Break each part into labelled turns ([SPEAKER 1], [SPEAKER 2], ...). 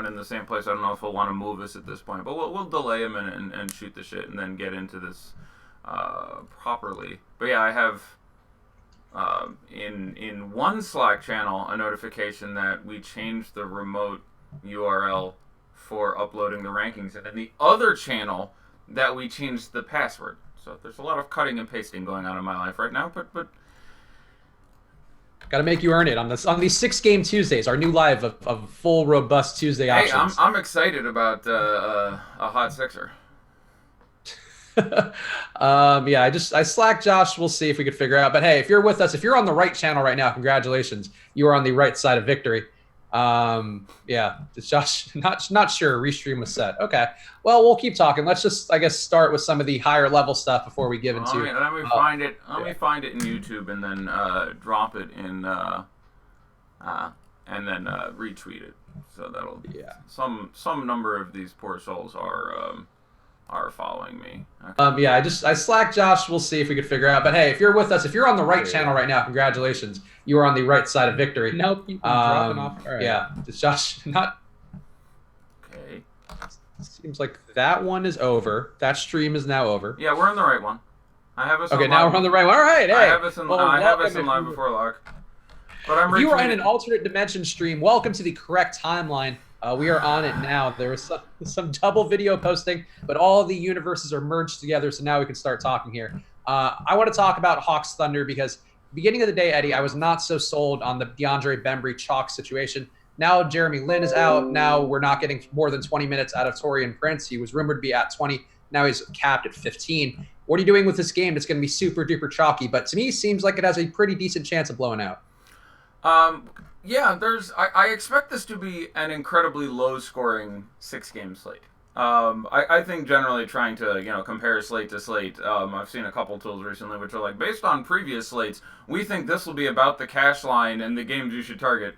[SPEAKER 1] everyone in the same place. I don't know if he'll want to move us at this point, but we'll delay him and shoot the shit and then get into this properly. But yeah, I have in one Slack channel a notification that we changed the remote URL for uploading the rankings, and in the other channel that we changed the password. So there's a lot of cutting and pasting going on in my life right now, but
[SPEAKER 2] got to make you earn it on these 6-game Tuesdays, our new live of full robust Tuesday options.
[SPEAKER 1] Hey, I'm excited about a hot sixer.
[SPEAKER 2] I slacked Josh. We'll see if we could figure out. But hey, if you're with us, if you're on the right channel right now, congratulations. You are on the right side of victory. Josh not sure restream was set. Okay. Well, we'll keep talking. Let's just, I guess, start with some of the higher level stuff before we give into.
[SPEAKER 1] Let me find it. Let me find it in YouTube and then drop it in and then retweet it. So that'll some number of these poor souls are following me. Okay.
[SPEAKER 2] I slacked Josh. We'll see if we could figure out. But hey, if you're with us, if you're on the right channel right now, congratulations. You are on the right side of victory.
[SPEAKER 3] Nope. Dropping off. All right.
[SPEAKER 2] Yeah. Does Josh not?
[SPEAKER 1] Okay.
[SPEAKER 2] Seems like that one is over. That stream is now over.
[SPEAKER 1] Yeah, we're on the right one. I have us.
[SPEAKER 2] Okay, now we're on the right one. All right. Hey.
[SPEAKER 1] I have us in live before lock. But
[SPEAKER 2] if you are in an alternate dimension stream, welcome to the correct timeline. We are on it now. There was some double video posting, but all the universes are merged together, so now we can start talking here. I want to talk about Hawks Thunder because beginning of the day, Eddie, I was not so sold on the DeAndre Bembry chalk situation. Now Jeremy Lin is out. Now we're not getting more than 20 minutes out of Taurean Prince. He was rumored to be at 20. Now he's capped at 15. What are you doing with this game? It's going to be super duper chalky, but to me, it seems like it has a pretty decent chance of blowing out.
[SPEAKER 1] Yeah, I expect this to be an incredibly low-scoring 6-game slate. I think generally trying to, compare slate to slate, I've seen a couple tools recently which are like, based on previous slates, we think this will be about the cash line and the games you should target.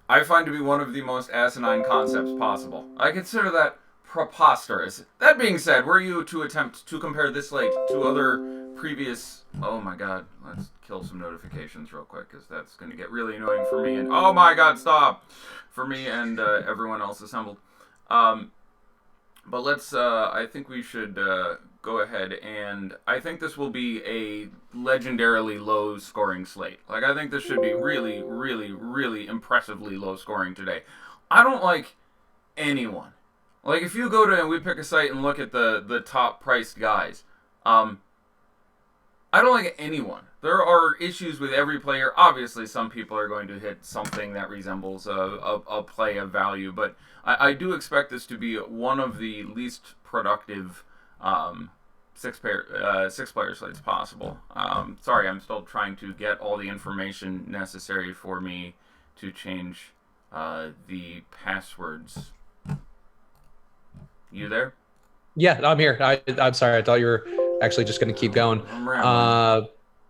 [SPEAKER 1] I find to be one of the most asinine concepts possible. I consider that preposterous. That being said, were you to attempt to compare this slate to other previous... Oh my god, let's kill some notifications real quick, because that's going to get really annoying for me and... Oh my god, stop! For me and everyone else assembled. But let's... I think we should go ahead and... I think this will be a legendarily low-scoring slate. Like, I think this should be really, really, really impressively low-scoring today. I don't like anyone. Like, if you go to... and we pick a site and look at the top-priced guys... I don't like anyone. There are issues with every player. Obviously, some people are going to hit something that resembles a play of value, but I do expect this to be one of the least productive six-player slates possible. Sorry, I'm still trying to get all the information necessary for me to change the passwords. You there?
[SPEAKER 2] Yeah, I'm here. I'm sorry. I thought you were actually just going to keep going.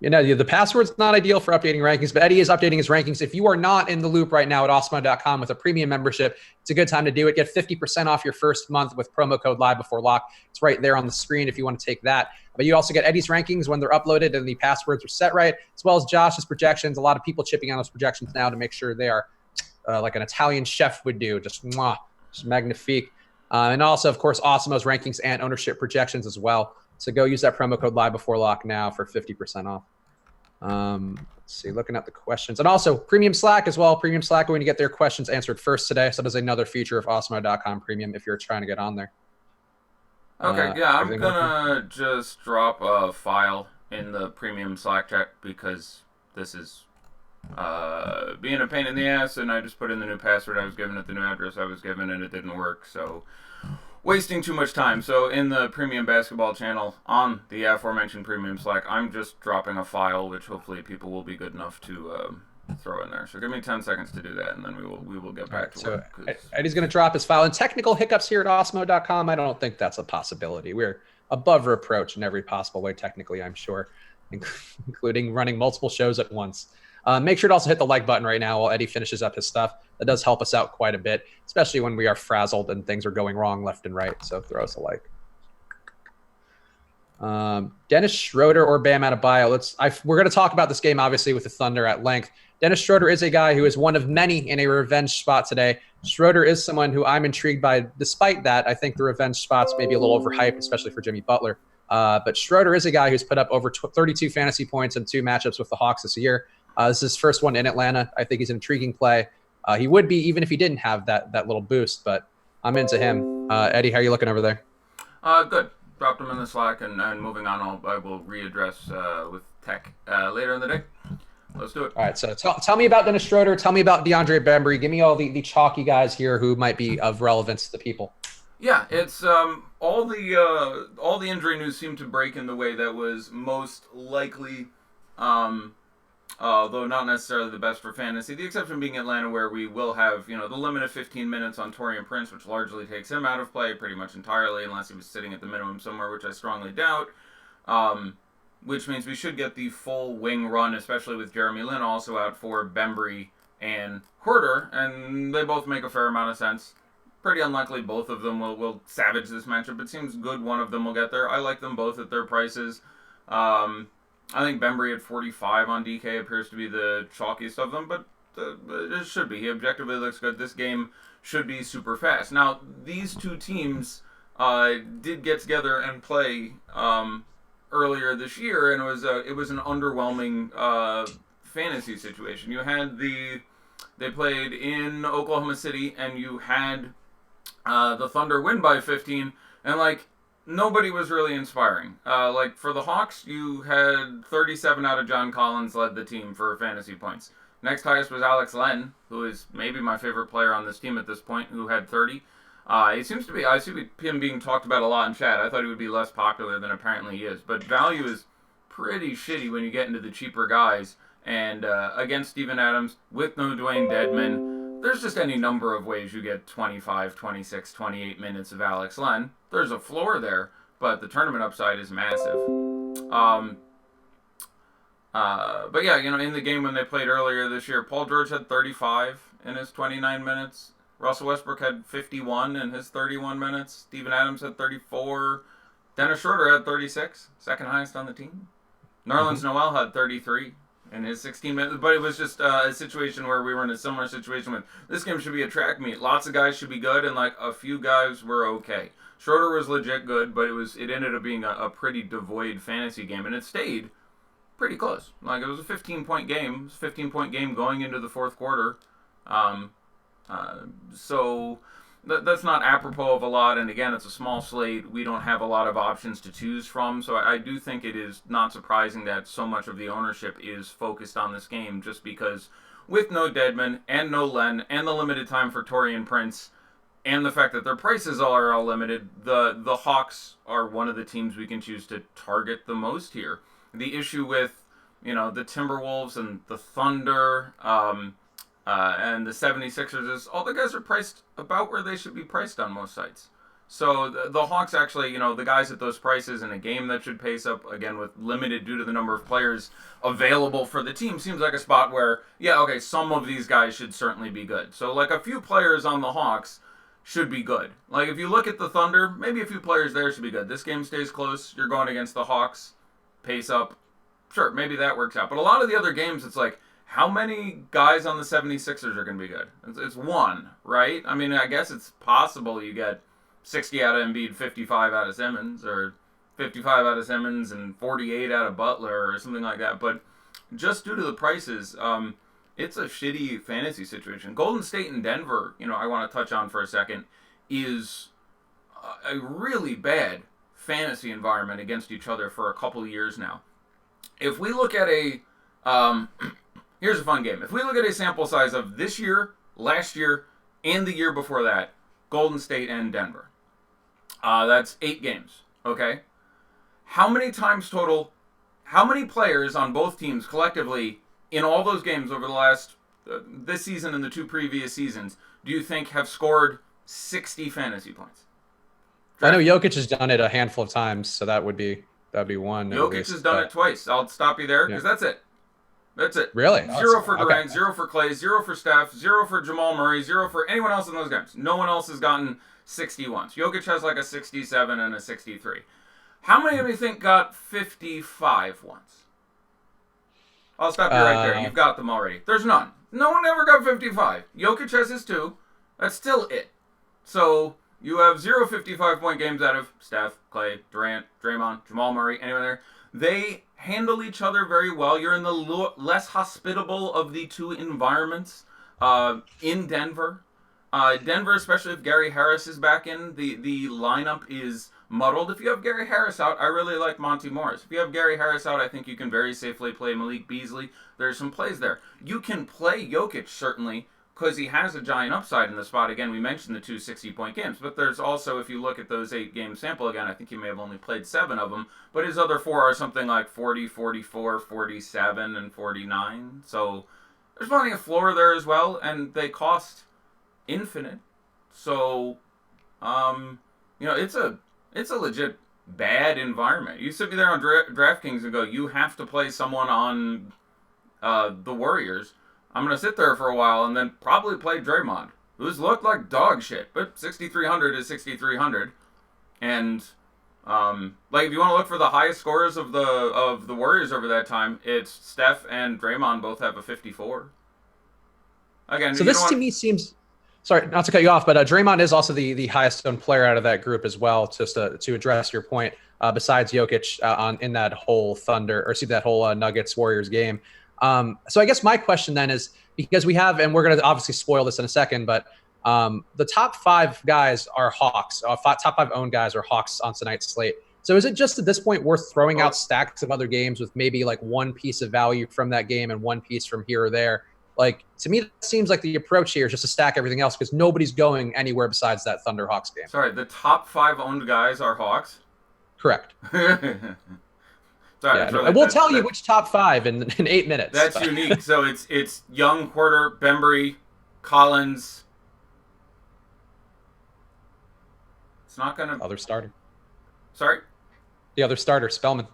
[SPEAKER 2] The password's not ideal for updating rankings, but Eddie is updating his rankings. If you are not in the loop right now at Awesemo.com with a premium membership, it's a good time to do it. Get 50% off your first month with promo code Live Before Lock. It's right there on the screen if you want to take that. But you also get Eddie's rankings when they're uploaded and the passwords are set right, as well as Josh's projections. A lot of people chipping on those projections now to make sure they are like an Italian chef would do, just magnifique. And also, of course, Awesemo's rankings and ownership projections as well. So go use that promo code Live Before Lock now for 50% off. Let's see, looking at the questions. And also, Premium Slack as well. Premium Slack, we're going to get their questions answered first today. So there's another feature of Awesemo.com Premium if you're trying to get on there.
[SPEAKER 1] Okay, I'm going to just drop a file in the Premium Slack chat because this is being a pain in the ass, and I just put in the new password I was given at the new address I was given, and it didn't work, so... wasting too much time. So in the Premium Basketball channel on the aforementioned Premium Slack, I'm just dropping a file which hopefully people will be good enough to throw in there. So give me 10 seconds to do that, and then we will get back to work.
[SPEAKER 2] So Eddie's going to drop his file. And technical hiccups here at Awesemo.com, I don't think that's a possibility. We're above reproach in every possible way technically, I'm sure, including running multiple shows at once. Make sure to also hit the like button right now while Eddie finishes up his stuff. That does help us out quite a bit, especially when we are frazzled and things are going wrong left and right. So throw us a like. Dennis Schroeder or Bam Adebayo. We're going to talk about this game, obviously, with the Thunder at length. Dennis Schroeder is a guy who is one of many in a revenge spot today. Schroeder is someone who I'm intrigued by. Despite that, I think the revenge spot's maybe a little overhyped, especially for Jimmy Butler. But Schroeder is a guy who's put up over 32 fantasy points in 2 matchups with the Hawks this year. This is his first one in Atlanta. I think he's an intriguing play. He would be even if he didn't have that little boost, but I'm into him. Eddie, how are you looking over there?
[SPEAKER 1] Good. Dropped him in the Slack, and moving on, I will readdress with Tech later in the day. Let's do it.
[SPEAKER 2] All right, so tell me about Dennis Schroeder. Tell me about DeAndre Bembry. Give me all the chalky guys here who might be of relevance to the people.
[SPEAKER 1] Yeah, it's all the injury news seemed to break in the way that was most likely, though not necessarily the best for fantasy. The exception being Atlanta, where we will have the limit of 15 minutes on Taurean Prince, which largely takes him out of play pretty much entirely, unless he was sitting at the minimum somewhere, which I strongly doubt. Which means we should get the full wing run, especially with Jeremy Lin also out for Bembry and Huerter, and they both make a fair amount of sense. Pretty unlikely both of them will savage this matchup. It seems good one of them will get there. I like them both at their prices. I think Bembry at 45 on DK appears to be the chalkiest of them, but it should be. He objectively looks good. This game should be super fast. Now, these two teams did get together and play earlier this year, and it was an underwhelming fantasy situation. They played in Oklahoma City, and you had the Thunder win by 15, and nobody was really inspiring. For the Hawks, you had 37 out of John Collins led the team for fantasy points. Next highest was Alex Len, who is maybe my favorite player on this team at this point, who had 30. I see him being talked about a lot in chat. I thought he would be less popular than apparently he is. But value is pretty shitty when you get into the cheaper guys. And against Steven Adams, with no Dwayne Dedman, there's just any number of ways you get 25, 26, 28 minutes of Alex Len. There's a floor there, but the tournament upside is massive. But yeah, in the game when they played earlier this year, Paul George had 35 in his 29 minutes. Russell Westbrook had 51 in his 31 minutes. Steven Adams had 34. Dennis Schroeder had 36, second highest on the team. Nerlens Noel had 33 in his 16 minutes. But it was just a situation where we were in a similar situation with this game should be a track meet. Lots of guys should be good, and a few guys were okay. Schroeder was legit good, but it ended up being a pretty devoid fantasy game, and it stayed pretty close. It was a 15-point game. It was a 15-point game going into the fourth quarter. So that's not apropos of a lot, and again, it's a small slate. We don't have a lot of options to choose from, so I do think it is not surprising that so much of the ownership is focused on this game, just because with no Dedman and no Len and the limited time for Taurean Prince and the fact that their prices are all limited, the Hawks are one of the teams we can choose to target the most here. The issue with the Timberwolves and the Thunder and the 76ers is all the guys are priced about where they should be priced on most sites. So the Hawks actually, the guys at those prices in a game that should pace up, again, with limited due to the number of players available for the team, seems like a spot where, some of these guys should certainly be good. So, a few players on the Hawks should be good. If you look at the Thunder, maybe a few players there should be good. This game stays close. You're going against the Hawks. Pace up. Sure, maybe that works out. But a lot of the other games, it's how many guys on the 76ers are going to be good? It's one, right? I mean, I guess it's possible you get 60 out of Embiid, 55 out of Simmons, or 55 out of Simmons and 48 out of Butler, or something like that. But just due to the prices, it's a shitty fantasy situation. Golden State and Denver, I want to touch on for a second, is a really bad fantasy environment against each other for a couple years now. If we look at here's a fun game. If we look at a sample size of this year, last year, and the year before that, Golden State and Denver. That's 8 games, okay? How many times total, how many players on both teams collectively in all those games over the last, this season and the 2 previous seasons, do you think have scored 60 fantasy points?
[SPEAKER 2] I know Jokic has done it a handful of times, so that'd be one.
[SPEAKER 1] Jokic has done it twice. I'll stop you there, because that's it. That's it.
[SPEAKER 2] Really?
[SPEAKER 1] 0 for Durant, 0 for Clay, 0 for Steph, 0 for Jamal Murray, 0 for anyone else in those games. No one else has gotten 60 once. Jokic has a 67 and a 63. How many of you think got 55 once? I'll stop you right there. You've got them already. There's none. No one ever got 55. Jokic has his 2. That's still it. So you have 0 55-point games out of Steph, Clay, Durant, Draymond, Jamal Murray, anyone there. They handle each other very well. You're in the less hospitable of the two environments in Denver. Denver, especially if Gary Harris is back in, the lineup is muddled. If you have Gary Harris out, I really like Monty Morris. If you have Gary Harris out, I think you can very safely play Malik Beasley. There's some plays there. You can play Jokic, certainly, because he has a giant upside in the spot. Again, we mentioned the two 60-point games, but there's also, if you look at those 8-game sample, again, I think he may have only played 7 of them, but his other 4 are something like 40, 44, 47, and 49. So there's plenty of floor there as well, and they cost infinite. So, it's a legit bad environment. You sit me there on DraftKings and go, you have to play someone on the Warriors. I'm going to sit there for a while and then probably play Draymond, who's looked like dog shit, but 6,300 is 6,300. And, if you want to look for the highest scorers of the Warriors over that time, it's Steph and Draymond both have a 54. Again,
[SPEAKER 2] so this to me seems... Sorry, not to cut you off, but Draymond is also the highest owned player out of that group as well. Just to address your point, besides Jokic in that whole that whole Nuggets Warriors game. So I guess my question then is, because we have, and we're going to obviously spoil this in a second, but the top 5 guys are Hawks. Top 5 owned guys are Hawks on tonight's slate. So is it just at this point worth throwing out stacks of other games with maybe like one piece of value from that game and one piece from here or there? Like, to me, that seems like the approach here is just to stack everything else because nobody's going anywhere besides that Thunder-Hawks game.
[SPEAKER 1] Sorry, the top 5 owned guys are Hawks?
[SPEAKER 2] Correct.
[SPEAKER 1] Sorry,
[SPEAKER 2] yeah, really, we'll tell you which top 5 in 8 minutes.
[SPEAKER 1] That's unique. So it's Young, Porter, Bembry, Collins. It's not going to...
[SPEAKER 2] Other starter.
[SPEAKER 1] Sorry?
[SPEAKER 2] The other starter, Spellman.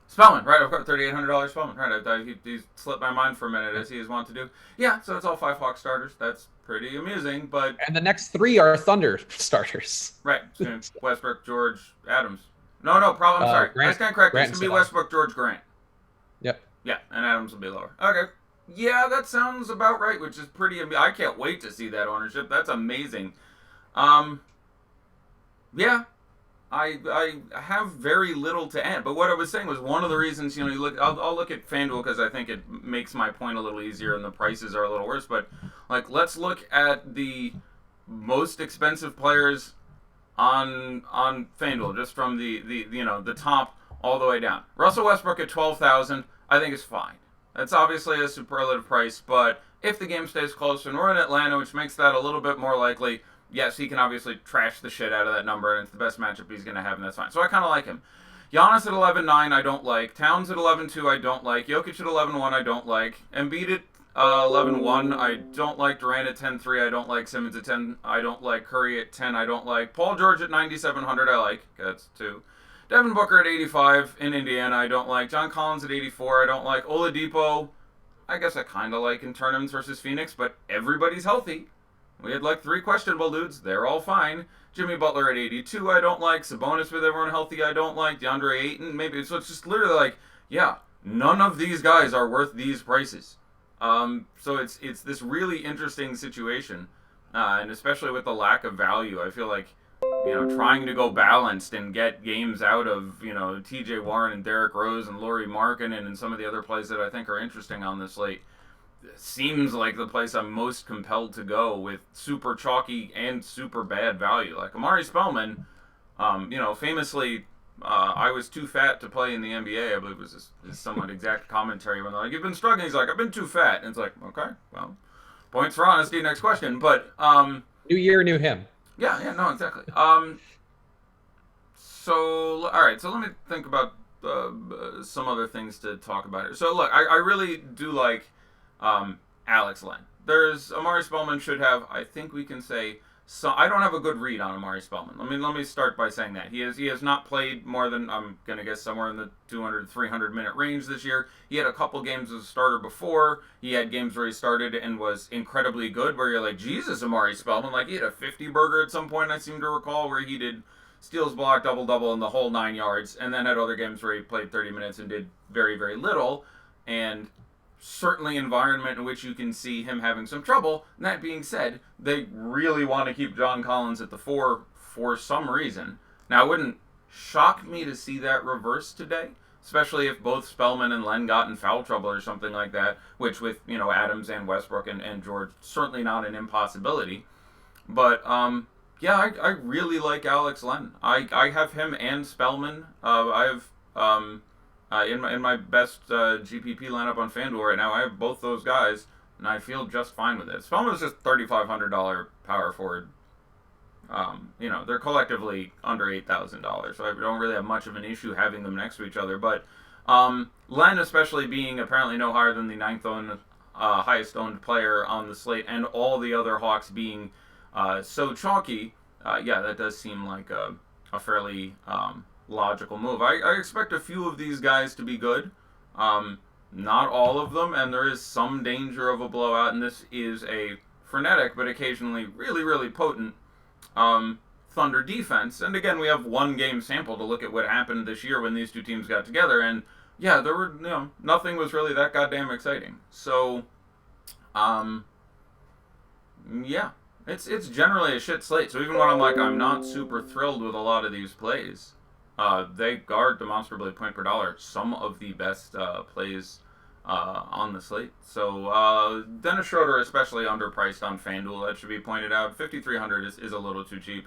[SPEAKER 1] Spellman, right, of course, $3,800 Spellman. Right, he slipped my mind for a minute, as he is wont to do. Yeah, so it's all 5 Hawk starters. That's pretty amusing, but...
[SPEAKER 2] And the next 3 are Thunder starters.
[SPEAKER 1] Right, Westbrook, George, Adams. No, I'm sorry.
[SPEAKER 2] Grant,
[SPEAKER 1] I stand corrected. It's going to be Westbrook, George, Grant.
[SPEAKER 2] Yep.
[SPEAKER 1] Yeah, and Adams will be lower. Okay. Yeah, that sounds about right, which is pretty... I can't wait to see that ownership. That's amazing. Yeah. I have very little to add, but what I was saying was one of the reasons, you look. I'll look at FanDuel because I think it makes my point a little easier and the prices are a little worse. But let's look at the most expensive players on FanDuel, just from the top all the way down. Russell Westbrook at 12,000, I think is fine. That's obviously a superlative price, but if the game stays close and we're in Atlanta, which makes that a little bit more likely. Yes, he can obviously trash the shit out of that number, and it's the best matchup he's going to have, and that's fine. So I kind of like him. Giannis at 11.9, I don't like. Towns at 11.2, I don't like. Jokic at 11.1, I don't like. Embiid at 11.1, I don't like. Durant at 10.3, I don't like. Simmons at 10, I don't like. Curry at 10, I don't like. Paul George at 9,700, I like. That's 2. Devin Booker at 85 in Indiana, I don't like. John Collins at 84, I don't like. Oladipo, I guess I kind of like in tournaments versus Phoenix, but everybody's healthy. We had 3 questionable dudes. They're all fine. Jimmy Butler at 82, I don't like. Sabonis with everyone healthy, I don't like. DeAndre Ayton, maybe. So it's just literally none of these guys are worth these prices. So it's this really interesting situation. And especially with the lack of value, I feel like, trying to go balanced and get games out of, TJ Warren and Derrick Rose and Lauri Markkanen and some of the other plays that I think are interesting on this slate. Seems like the place I'm most compelled to go with super chalky and super bad value. Like Amari Spellman, famously, I was too fat to play in the NBA. I believe was his somewhat exact commentary when they're like, "You've been struggling." He's like, "I've been too fat," and it's like, okay, well, points for honesty. Next question, but
[SPEAKER 2] new year, new him.
[SPEAKER 1] Yeah, no, exactly. So all right, so let me think about some other things to talk about here. So look, I really do like. Alex Len. Amari Spellman should have, I think we can say, so I don't have a good read on Amari Spellman. Let me start by saying that. He has not played more than, I'm going to guess, somewhere in the 200, 300 minute range this year. He had a couple games as a starter before. He had games where he started and was incredibly good, where you're like, Jesus, Amari Spellman. He had a 50 burger at some point, I seem to recall, where he did steals, block, double-double in the whole 9 yards, and then had other games where he played 30 minutes and did very, very little. And certainly environment in which you can see him having some trouble. And that being said, they really want to keep John Collins at the 4 for some reason. Now, it wouldn't shock me to see that reverse today, especially if both Spellman and Len got in foul trouble or something like that, which with, Adams and Westbrook and George, certainly not an impossibility. But, yeah, I really like Alex Len. I have him and Spellman. I have in my best GPP lineup on FanDuel right now. I have both those guys, and I feel just fine with it. Spellman is just $3,500 power forward. They're collectively under $8,000, so I don't really have much of an issue having them next to each other. But Len, especially being apparently no higher than the ninth highest owned player on the slate, and all the other Hawks being so chalky, that does seem like a fairly logical move. I expect a few of these guys to be good. Not all of them, and there is some danger of a blowout, and this is a frenetic but occasionally really, really potent Thunder defense. And again, we have one game sample to look at what happened this year when these two teams got together, and there were, nothing was really that goddamn exciting. So, it's generally a shit slate. So even when I'm not super thrilled with a lot of these plays, they guard demonstrably point per dollar some of the best plays on the slate. So Dennis Schroeder, especially underpriced on FanDuel, that should be pointed out. 5,300 is a little too cheap.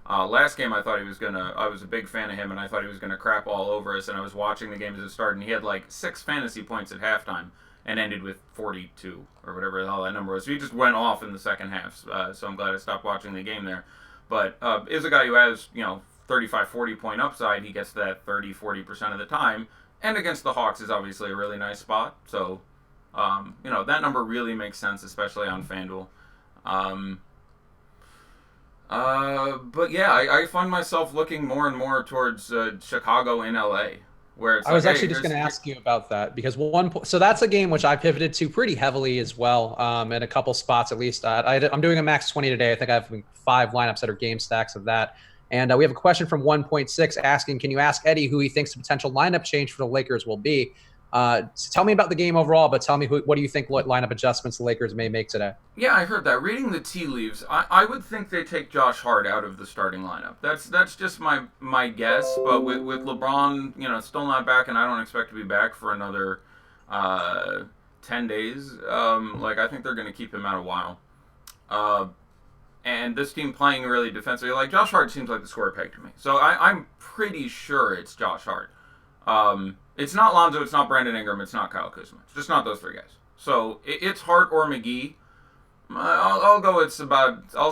[SPEAKER 1] Last game, I was a big fan of him, and I thought he was gonna crap all over us. And I was watching the game as it started, and he had like 6 fantasy points at halftime, and ended with 42 or whatever the hell that number was. So he just went off in the second half. So I'm glad I stopped watching the game there. But is a guy who has 35, 40 point upside. He gets that 30, 40% of the time. And against the Hawks is obviously a really nice spot. So, that number really makes sense, especially on FanDuel. But yeah, I find myself looking more and more towards Chicago in LA, where it's
[SPEAKER 2] I was actually just going to ask you about that, because so that's a game which I pivoted to pretty heavily as well, in a couple spots at least. I'm doing a max 20 today. I think I have 5 lineups that are game stacks of that. And we have a question from 1.6 asking, can you ask Eddie who he thinks the potential lineup change for the Lakers will be? So tell me about the game overall, but tell me what do you think, what lineup adjustments the Lakers may make today? Yeah,
[SPEAKER 1] I heard that. Reading the tea leaves, I would think they take Josh Hart out of the starting lineup. That's just my guess. But with LeBron, still not back, and I don't expect to be back for another 10 days. I think they're going to keep him out a while. And this team playing really defensively, Josh Hart seems like the square peg to me. So I'm pretty sure it's Josh Hart. It's not Lonzo, it's not Brandon Ingram, it's not Kyle Kuzma. It's just not those 3 guys. So it's Hart or McGee. I'll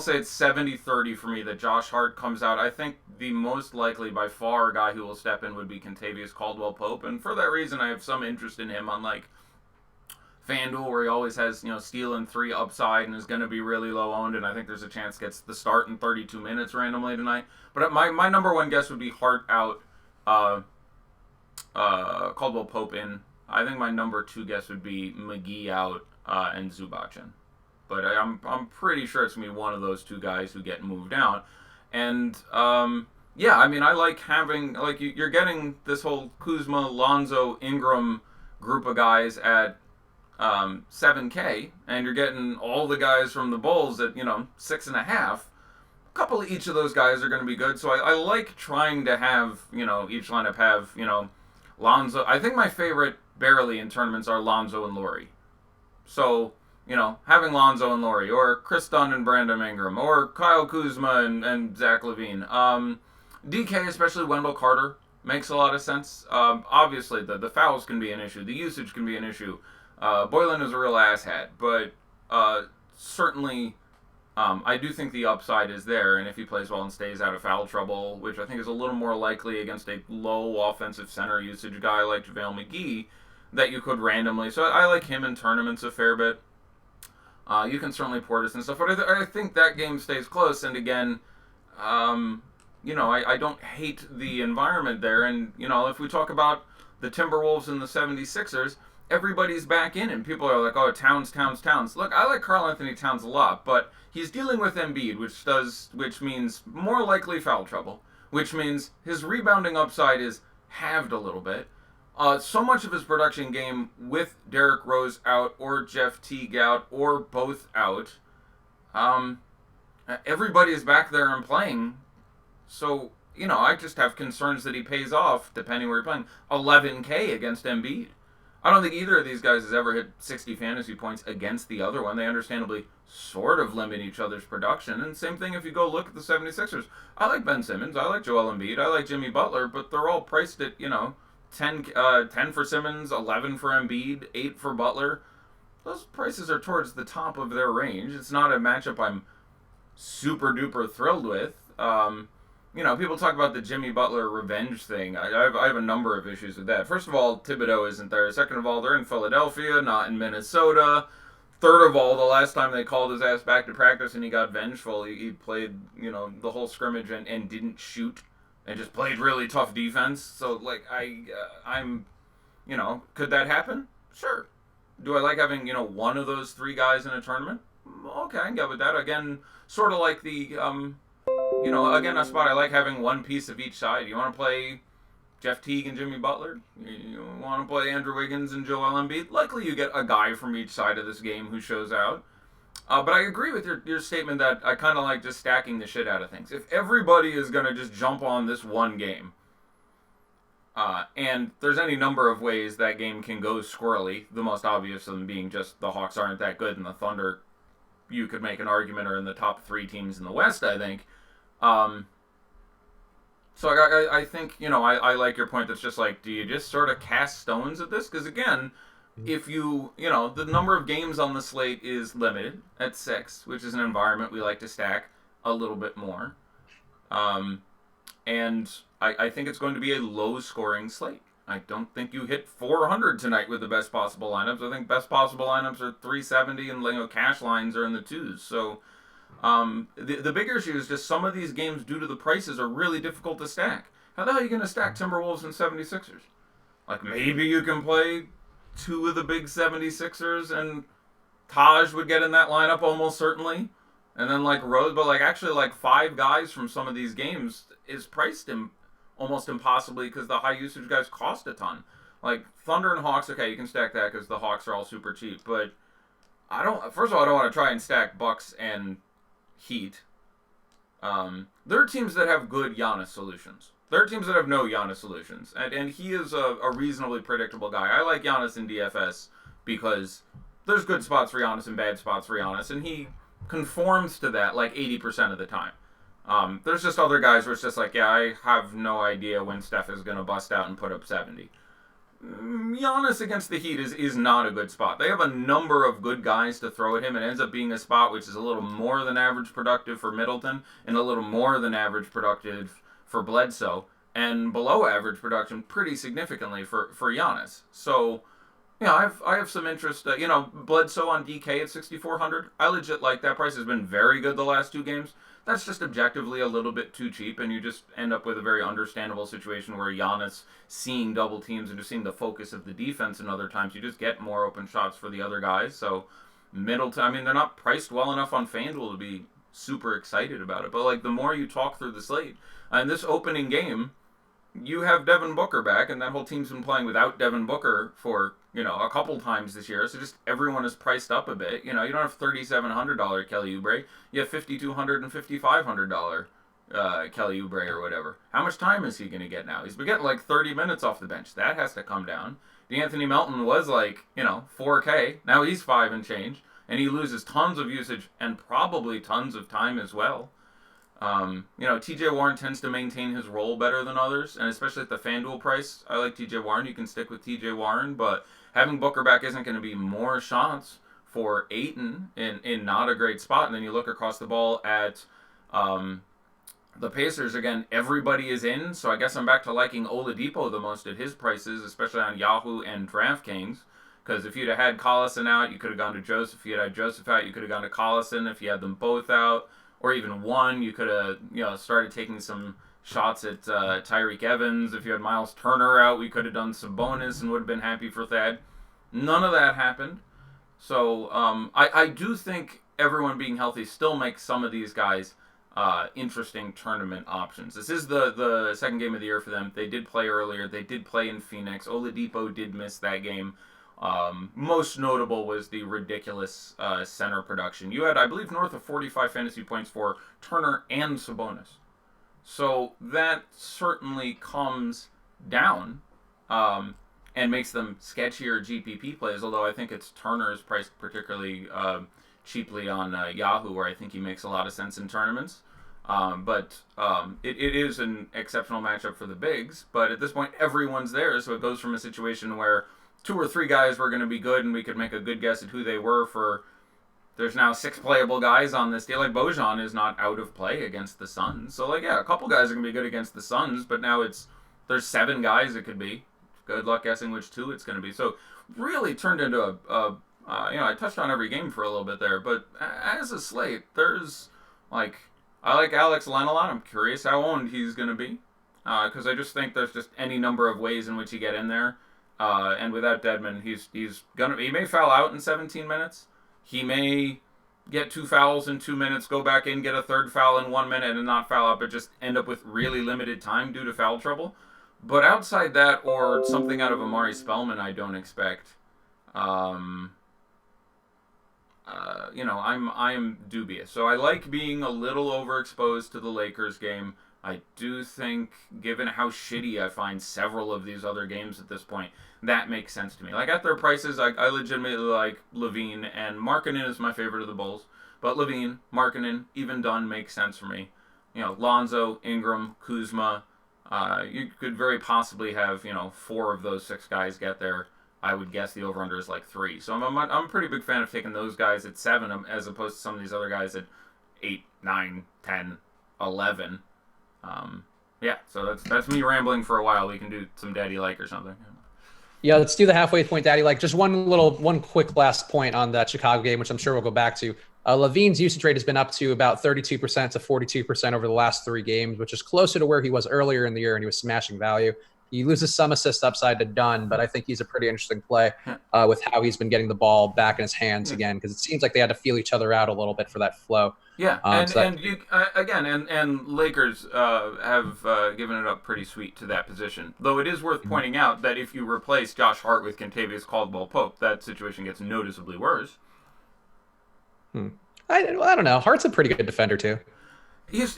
[SPEAKER 1] say it's 70-30 for me that Josh Hart comes out. I think the most likely by far guy who will step in would be Kentavious Caldwell-Pope. And for that reason, I have some interest in him on FanDuel, where he always has, steal and 3 upside and is going to be really low owned, and I think there's a chance gets the start in 32 minutes randomly tonight. But my number one guess would be Hart out, Caldwell Pope in. I think my number 2 guess would be McGee out, and Zubac in. But I'm pretty sure it's going to be one of those 2 guys who get moved out. And I like having, you're getting this whole Kuzma, Lonzo, Ingram group of guys at 7K, and you're getting all the guys from the Bulls at 6.5. A couple of each of those guys are going to be good, so I like trying to have each lineup have Lonzo. I think my favorite barely in tournaments are Lonzo and Laurie. So having Lonzo and Laurie, or Chris Dunn and Brandon Ingram, or Kyle Kuzma and Zach LaVine. DK, especially Wendell Carter, makes a lot of sense. Obviously the fouls can be an issue, the usage can be an issue. Boylan is a real asshat, but certainly I do think the upside is there, and if he plays well and stays out of foul trouble, which I think is a little more likely against a low offensive center usage guy like JaVale McGee, that you could randomly. So I like him in tournaments a fair bit. You can certainly Portis and stuff, but I think that game stays close, and again, I don't hate the environment there, and if we talk about the Timberwolves and the 76ers, everybody's back in, and people are like, oh, Towns. Look, I like Karl Anthony Towns a lot, but he's dealing with Embiid, which means more likely foul trouble, which means his rebounding upside is halved a little bit. So much of his production game with Derrick Rose out or Jeff Teague out or both out, um, everybody is back there and playing. So, I just have concerns that he pays off, depending where you're playing, 11K against Embiid. I don't think either of these guys has ever hit 60 fantasy points against the other one. They understandably sort of limit each other's production. And same thing if you go look at the 76ers. I like Ben Simmons. I like Joel Embiid. I like Jimmy Butler. But they're all priced at, 10 for Simmons, 11 for Embiid, 8 for Butler. Those prices are towards the top of their range. It's not a matchup I'm super duper thrilled with. People talk about the Jimmy Butler revenge thing. I have a number of issues with that. First of all, Thibodeau isn't there. Second of all, they're in Philadelphia, not in Minnesota. Third of all, the last time they called his ass back to practice and he got vengeful, he played, the whole scrimmage and didn't shoot and just played really tough defense. So, I'm, could that happen? Sure. Do I like having, one of those three guys in a tournament? Okay, I can get with that. Again, sort of like the, again, a spot I like having one piece of each side. You want to play Jeff Teague and Jimmy Butler? You want to play Andrew Wiggins and Joel Embiid? Likely you get a guy from each side of this game who shows out. But I agree with your statement that I kind of like just stacking the shit out of things. If everybody is going to just jump on this one game, and there's any number of ways that game can go squirrely, the most obvious of them being just the Hawks aren't that good and the Thunder, you could make an argument, are in the top 3 teams in the West, I think. So I think, I like your point that's just like, do you just sort of cast stones at this? Because again, if you, the number of games on the slate is limited at 6, which is an environment we like to stack a little bit more. And I think it's going to be a low-scoring slate. I don't think you hit 400 tonight with the best possible lineups. I think best possible lineups are 370 and cash lines are in the 2s. So the bigger issue is just some of these games, due to the prices, are really difficult to stack. How the hell are you going to stack Timberwolves and 76ers? Maybe you can play 2 of the big 76ers and Taj would get in that lineup almost certainly. And then Rose, but actually 5 guys from some of these games is priced almost impossibly because the high usage guys cost a ton. Thunder and Hawks, okay, you can stack that because the Hawks are all super cheap. But first of all, I don't want to try and stack Bucks and Heat. There are teams that have good Giannis solutions. There are teams that have no Giannis solutions. And he is a reasonably predictable guy. I like Giannis in DFS because there's good spots for Giannis and bad spots for Giannis. And he conforms to that 80% of the time. There's just other guys where it's just I have no idea when Steph is going to bust out and put up 70. Giannis against the Heat is not a good spot. They have a number of good guys to throw at him. It ends up being a spot which is a little more than average productive for Middleton and a little more than average productive for Bledsoe, and below average production pretty significantly for Giannis. So, I have some interest. Bledsoe on DK at 6,400. I legit like that. Price has been very good the last 2 games. That's just objectively a little bit too cheap, and you just end up with a very understandable situation where Giannis seeing double teams and just seeing the focus of the defense, and other times you just get more open shots for the other guys. So Middleton, they're not priced well enough on FanDuel to be super excited about it. But the more you talk through the slate, in this opening game, you have Devin Booker back, and that whole team's been playing without Devin Booker for, a couple times this year. So just everyone is priced up a bit. You don't have $3,700 Kelly Oubre. You have $5,200 and $5,500 Kelly Oubre or whatever. How much time is he going to get now? He's been getting 30 minutes off the bench. That has to come down. DeAnthony Melton was 4K. Now he's 5 and change. And he loses tons of usage and probably tons of time as well. TJ Warren tends to maintain his role better than others, and especially at the FanDuel price, I like TJ Warren. You can stick with TJ Warren, but having Booker back isn't going to be more shots for Ayton in not a great spot. And then you look across the ball at the Pacers, again, everybody is in, so I guess I'm back to liking Oladipo the most at his prices, especially on Yahoo and DraftKings, because if you'd have had Collison out, you could have gone to Joseph. If you had Joseph out, you could have gone to Collison. If you had them both out, or even one, you could have started taking some shots at Tyreek Evans. If you had Miles Turner out, we could have done Sabonis and would have been happy for Thad. None of that happened. So I do think everyone being healthy still makes some of these guys interesting tournament options. This is the second game of the year for them. They did play earlier. They did play in Phoenix. Oladipo did miss that game. Most notable was the ridiculous center production. You had, I believe, north of 45 fantasy points for Turner and Sabonis. So that certainly comes down and makes them sketchier GPP plays, although I think it's Turner's priced particularly cheaply on Yahoo, where I think he makes a lot of sense in tournaments. But it is an exceptional matchup for the bigs, but at this point everyone's there, so it goes from a situation where 2 or 3 guys were going to be good and we could make a good guess at who they were for there's now 6 playable guys on this deal. Like Bojan is not out of play against the Suns. So like, yeah, a couple guys are going to be good against the Suns, but now there's 7 guys it could be. Good luck guessing which 2 it's going to be. So really turned into I touched on every game for a little bit there, but as a slate, there's like, I like Alex Len a lot. I'm curious how owned he's going to be because I just think there's just any number of ways in which he get in there. And without Dedmon, he may foul out in 17 minutes. He may get 2 fouls in 2 minutes, go back in, get a 3rd foul in 1 minute, and not foul out, but just end up with really limited time due to foul trouble. But outside that, or something out of Amari Spellman, I don't expect. I'm dubious. So I like being a little overexposed to the Lakers game. I do think, given how shitty I find several of these other games at this point, that makes sense to me. Like, at their prices, I legitimately like Levine, and Markkanen is my favorite of the Bulls. But Levine, Markkanen, even Dunn makes sense for me. Lonzo, Ingram, Kuzma. You could very possibly have, 4 of those 6 guys get there. I would guess the over-under is like 3. So I'm a pretty big fan of taking those guys at 7 as opposed to some of these other guys at 8, 9, 10, 11. So that's me rambling for a while. We can do some daddy like or something.
[SPEAKER 2] Yeah, let's do the halfway point daddy like. Just one quick last point on that Chicago game, which I'm sure we'll go back to. Levine's usage rate has been up to about 32% to 42% over the last 3 games, which is closer to where he was earlier in the year, and he was smashing value. He loses some assist upside to Dunn, but I think he's a pretty interesting play with how he's been getting the ball back in his hands again, because it seems like they had to feel each other out a little bit for that flow.
[SPEAKER 1] Yeah, and Lakers have given it up pretty sweet to that position. Though it is worth pointing out that if you replace Josh Hart with Kentavious Caldwell-Pope, that situation gets noticeably worse.
[SPEAKER 2] I don't know. Hart's a pretty good defender too.
[SPEAKER 1] He's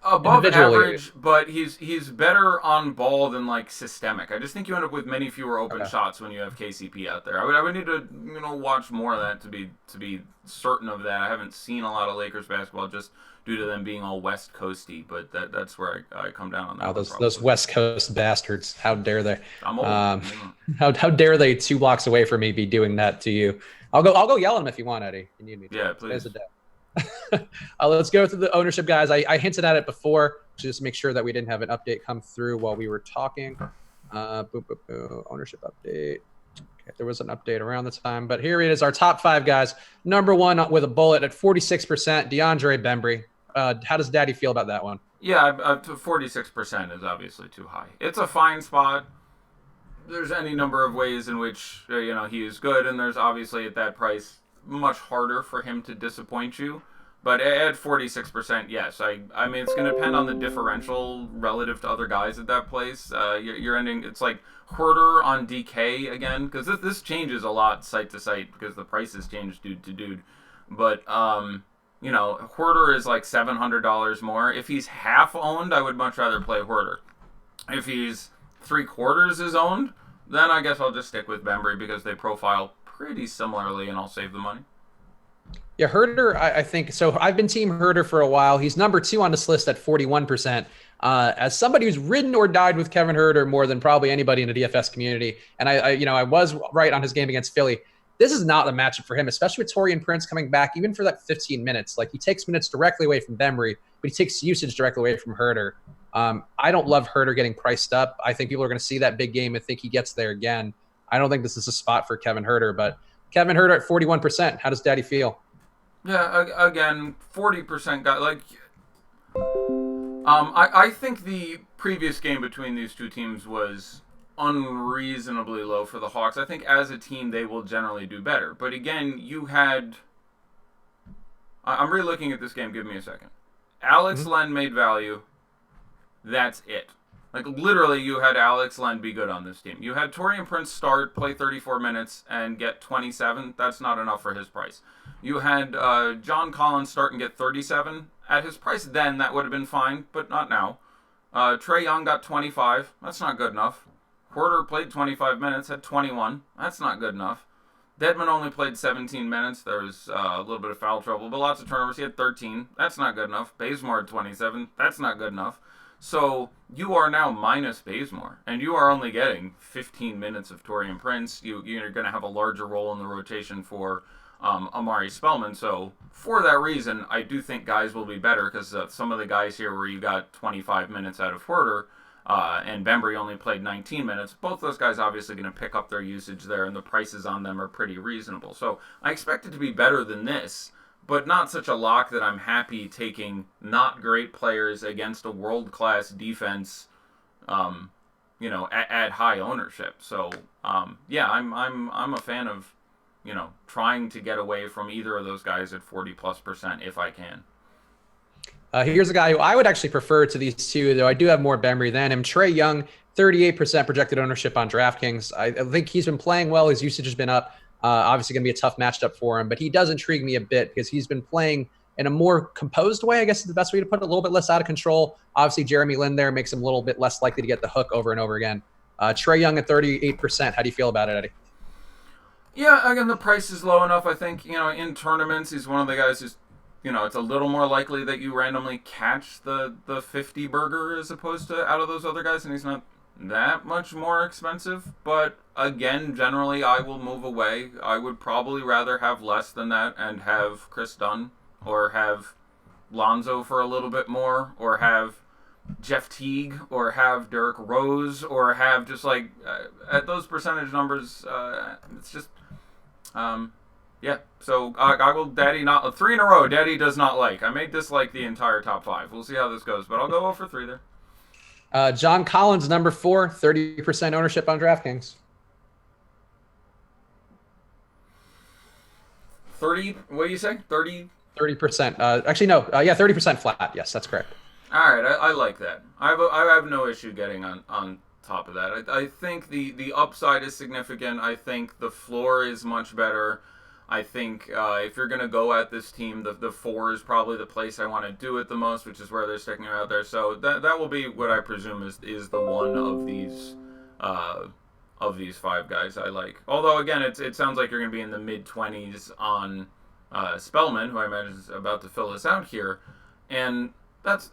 [SPEAKER 1] above average, but he's better on ball than like systemic. I just think you end up with many fewer open shots when you have KCP out there. I would need to watch more of that to be certain of that. I haven't seen a lot of Lakers basketball just due to them being all West Coasty, but that's where I come down on that.
[SPEAKER 2] Those West Coast bastards! How dare they?
[SPEAKER 1] I'm old.
[SPEAKER 2] How dare they 2 blocks away from me be doing that to you? I'll go yell at him if you want, Eddie. You need me to.
[SPEAKER 1] Yeah, please.
[SPEAKER 2] Let's go through the ownership, guys. I hinted at it before, just to make sure that we didn't have an update come through while we were talking. Ownership update. Okay, there was an update around the time, but here it is. Our top 5 guys. Number 1 with a bullet at 46%, DeAndre Bembry. How does Daddy feel about that one?
[SPEAKER 1] Yeah, 46% is obviously too high. It's a fine spot. There's any number of ways in which he is good, and there's obviously at that price much harder for him to disappoint you. But at 46%, yes. I mean, it's going to depend on the differential relative to other guys at that place. You're ending, it's like Huerter on DK again, because this changes a lot site to site because the prices change dude to dude. But, Huerter is like $700 more. If he's half owned, I would much rather play Huerter. If he's 3/4 is owned, then I guess I'll just stick with Bembry because they profile pretty similarly and I'll save the money.
[SPEAKER 2] Yeah, Herter, I think so. I've been team Herter for a while. He's number 2 on this list at 41%. As somebody who's ridden or died with Kevin Herter more than probably anybody in the DFS community, and I was right on his game against Philly. This is not a matchup for him, especially with Taurean Prince coming back, even for that 15 minutes. Like, he takes minutes directly away from Bembry, but he takes usage directly away from Herter. I don't love Herter getting priced up. I think people are going to see that big game and think he gets there again. I don't think this is a spot for Kevin Herter, but Kevin Herter at 41%. How does Daddy feel?
[SPEAKER 1] Yeah, again, 40% guy. Like, I think the previous game between these two teams was unreasonably low for the Hawks. I think as a team they will generally do better. But again, you had... I'm re-looking at this game. Give me a second. Alex Len made value. That's it. Like, literally, you had Alex Len be good on this team. You had Taurean Prince start, play 34 minutes, and get 27. That's not enough for his price. You had John Collins start and get 37. At his price then, that would have been fine, but not now. Trae Young got 25. That's not good enough. Porter played 25 minutes, had 21. That's not good enough. Dedmon only played 17 minutes. There was a little bit of foul trouble, but lots of turnovers. He had 13. That's not good enough. Bazemore had 27. That's not good enough. So you are now minus Bazemore, and you are only getting 15 minutes of Taurean Prince. You're going to have a larger role in the rotation for Amari Spellman. So for that reason, I do think guys will be better because some of the guys here where you got 25 minutes out of Porter and Bembry only played 19 minutes, both those guys obviously going to pick up their usage there, and the prices on them are pretty reasonable. So I expect it to be better than this, but not such a lock that I'm happy taking not great players against a world-class defense, at high ownership. So, I'm a fan of, trying to get away from either of those guys at 40+% if I can.
[SPEAKER 2] Here's a guy who I would actually prefer to these two, though I do have more Bembry than him. Trae Young, 38% projected ownership on DraftKings. I think he's been playing well. His usage has been up. Obviously going to be a tough matchup for him, but he does intrigue me a bit because he's been playing in a more composed way, I guess is the best way to put it, a little bit less out of control. Obviously, Jeremy Lin there makes him a little bit less likely to get the hook over and over again. Trae Young at 38%. How do you feel about it, Eddie?
[SPEAKER 1] Yeah, again, the price is low enough. I think, in tournaments, he's one of the guys who's, it's a little more likely that you randomly catch the 50 burger as opposed to out of those other guys, and he's not that much more expensive. But again, generally, I will move away. I would probably rather have less than that and have Chris Dunn or have Lonzo for a little bit more or have Jeff Teague or have Derrick Rose or have just at those percentage numbers, it's just yeah. So I will Daddy not 3 in a row. Daddy does not like. I may dislike the entire top 5. We'll see how this goes, but I'll go 0 for 3 there.
[SPEAKER 2] John Collins, number 4, 30% ownership on DraftKings.
[SPEAKER 1] 30. What do you say? 30.
[SPEAKER 2] 30%. Actually, no. 30% flat. Yes, that's correct.
[SPEAKER 1] All right, I like that. I have no issue getting on top of that. I think the upside is significant. I think the floor is much better. I think if you're going to go at this team, the 4 is probably the place I want to do it the most, which is where they're sticking it out there. So that will be what I presume is the one of these 5 guys I like. Although, again, it sounds like you're going to be in the mid-20s on Spellman, who I imagine is about to fill us out here. And that's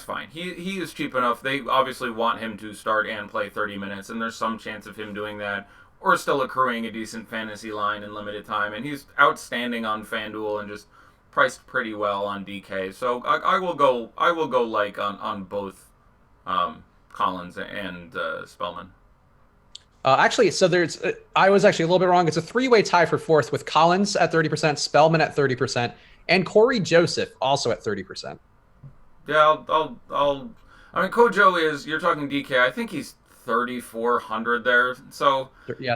[SPEAKER 1] fine. He is cheap enough. They obviously want him to start and play 30 minutes, and there's some chance of him doing that or still accruing a decent fantasy line in limited time. And he's outstanding on FanDuel and just priced pretty well on DK. So I will go on both Collins and Spellman.
[SPEAKER 2] Actually, so I was actually a little bit wrong. It's a 3-way tie for 4th with Collins at 30%, Spellman at 30%, and Corey Joseph also at 30%.
[SPEAKER 1] Yeah, Kojo is, you're talking DK, I think he's 3,400 there. So, yeah,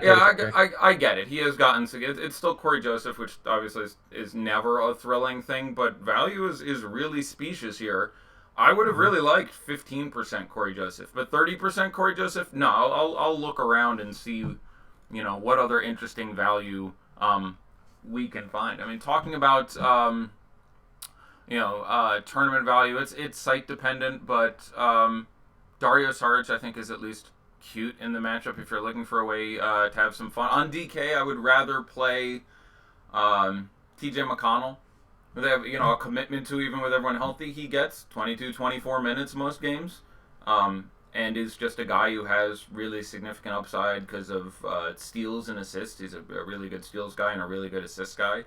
[SPEAKER 1] I get it. He has gotten, it's still Corey Joseph, which obviously is never a thrilling thing, but value is really specious here. I would have really liked 15% Corey Joseph, but 30% Corey Joseph, no, I'll look around and see, what other interesting value we can find. I mean, talking about, tournament value, it's site dependent, but Dario Saric, I think, is at least cute in the matchup if you're looking for a way to have some fun. On DK, I would rather play TJ McConnell. They have, a commitment to, even with everyone healthy. He gets 22, 24 minutes most games, and is just a guy who has really significant upside because of steals and assists. He's a really good steals guy and a really good assist guy.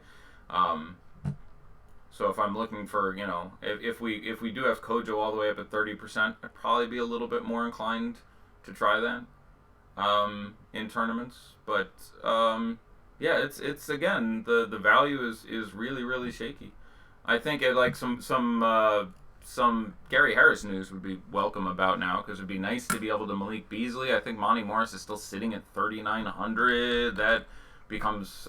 [SPEAKER 1] So if I'm looking for, if we do have Kojo all the way up at 30%, I'd probably be a little bit more inclined to try that in tournaments. But yeah, it's again, the value is really, really shaky. I think some Gary Harris news would be welcome about now, because it'd be nice to be able to Malik Beasley. I think Monty Morris is still sitting at 3,900. That becomes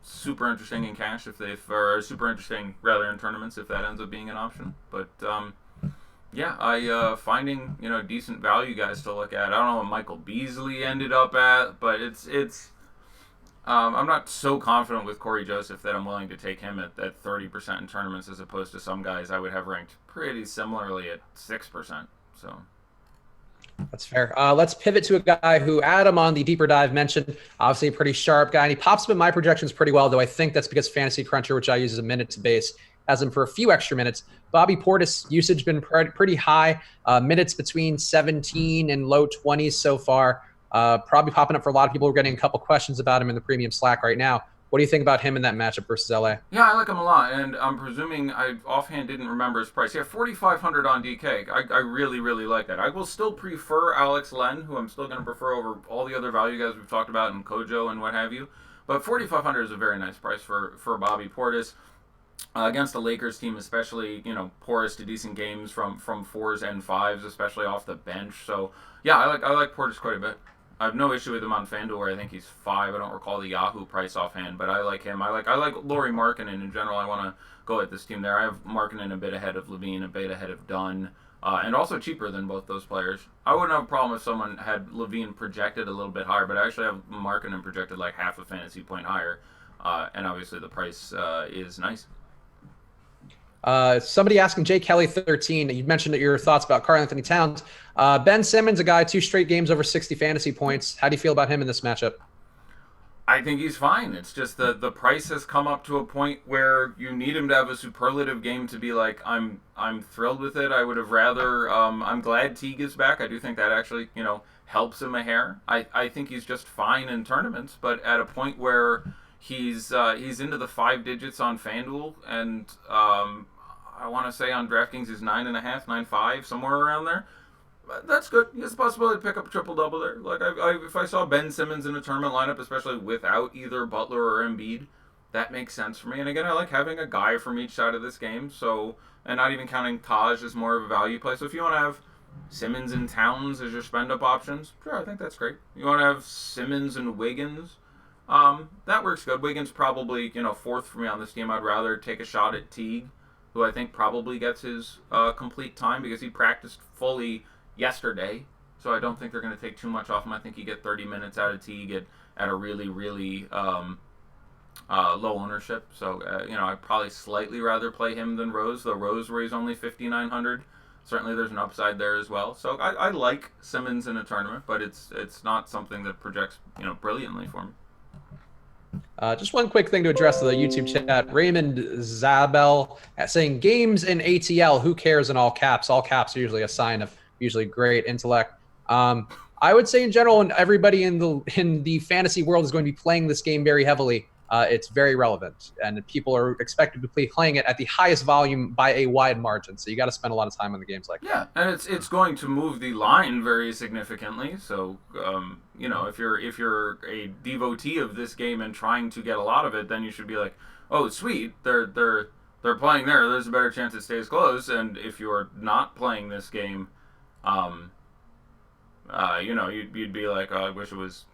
[SPEAKER 1] super interesting in cash or super interesting rather in tournaments if that ends up being an option. But finding decent value guys to look at. I don't know what Michael Beasley ended up at, but it's. I'm not so confident with Corey Joseph that I'm willing to take him at 30% in tournaments as opposed to some guys I would have ranked pretty similarly at 6%. So.
[SPEAKER 2] That's fair. Let's pivot to a guy who Adam on the deeper dive mentioned, obviously a pretty sharp guy, and he pops up in my projections pretty well, though I think that's because Fantasy Cruncher, which I use as a minutes base, has him for a few extra minutes. Bobby Portis usage been pretty high, minutes between 17 and low 20s so far. Probably popping up for a lot of people. We're getting a couple questions about him in the premium Slack right now. What do you think about him in that matchup versus LA?
[SPEAKER 1] Yeah, I like him a lot, and I'm presuming I offhand didn't remember his price. Yeah, 4,500 on DK. I really, really like that. I will still prefer Alex Len, who I'm still going to prefer over all the other value guys we've talked about, and Kojo and what have you. But 4,500 is a very nice price for Bobby Portis. Against the Lakers team, especially, porous to decent games from 4s and 5s, especially off the bench. So, yeah, I like Portis quite a bit. I have no issue with him on FanDuel where I think he's 5. I don't recall the Yahoo price offhand, but I like him. I like Lauri Markkanen in general. I want to go at this team there. I have Markkanen a bit ahead of Levine, a bit ahead of Dunn, and also cheaper than both those players. I wouldn't have a problem if someone had Levine projected a little bit higher, but I actually have Markkanen projected like half a fantasy point higher, and obviously the price is nice.
[SPEAKER 2] Somebody asking Jay Kelly 13. You mentioned your thoughts about Karl Anthony Towns. Ben Simmons, a guy 2 straight games over 60 fantasy points. How do you feel about him in this matchup?
[SPEAKER 1] I think he's fine. It's just the price has come up to a point where you need him to have a superlative game to be like, I'm thrilled with it. I would have rather. I'm glad Teague is back. I do think that actually helps him a hair. I think he's just fine in tournaments, but at a point where he's into the 5 digits on FanDuel, and I want to say on DraftKings he's 9.5, 9.5, somewhere around there. That's good. He has the possibility to pick up a triple-double there. Like if I saw Ben Simmons in a tournament lineup, especially without either Butler or Embiid, that makes sense for me. And again, I like having a guy from each side of this game. So, and not even counting Taj as more of a value play. So if you want to have Simmons and Towns as your spend-up options, sure, I think that's great. You want to have Simmons and Wiggins, that works good. Wiggins probably 4th for me on this team. I'd rather take a shot at Teague, who I think probably gets his complete time because he practiced fully yesterday. So I don't think they're going to take too much off him. I think you get 30 minutes out of Teague at a really, really low ownership. So, I'd probably slightly rather play him than Rose, though Rose, where he's only 5,900, certainly there's an upside there as well. So I like Simmons in a tournament, but it's not something that projects brilliantly for me.
[SPEAKER 2] Just one quick thing to address the YouTube chat. Raymond Zabel saying games in ATL, who cares in all caps? All caps are usually a sign of usually great intellect. I would say in general, when everybody in the fantasy world is going to be playing this game very heavily, it's very relevant, and people are expected to be playing it at the highest volume by a wide margin. So you got to spend a lot of time on the games like that.
[SPEAKER 1] Yeah, and it's going to move the line very significantly. So if you're a devotee of this game and trying to get a lot of it, then you should be like, oh sweet, they're playing there. There's a better chance it stays close. And if you're not playing this game, you'd be like, oh, I wish it was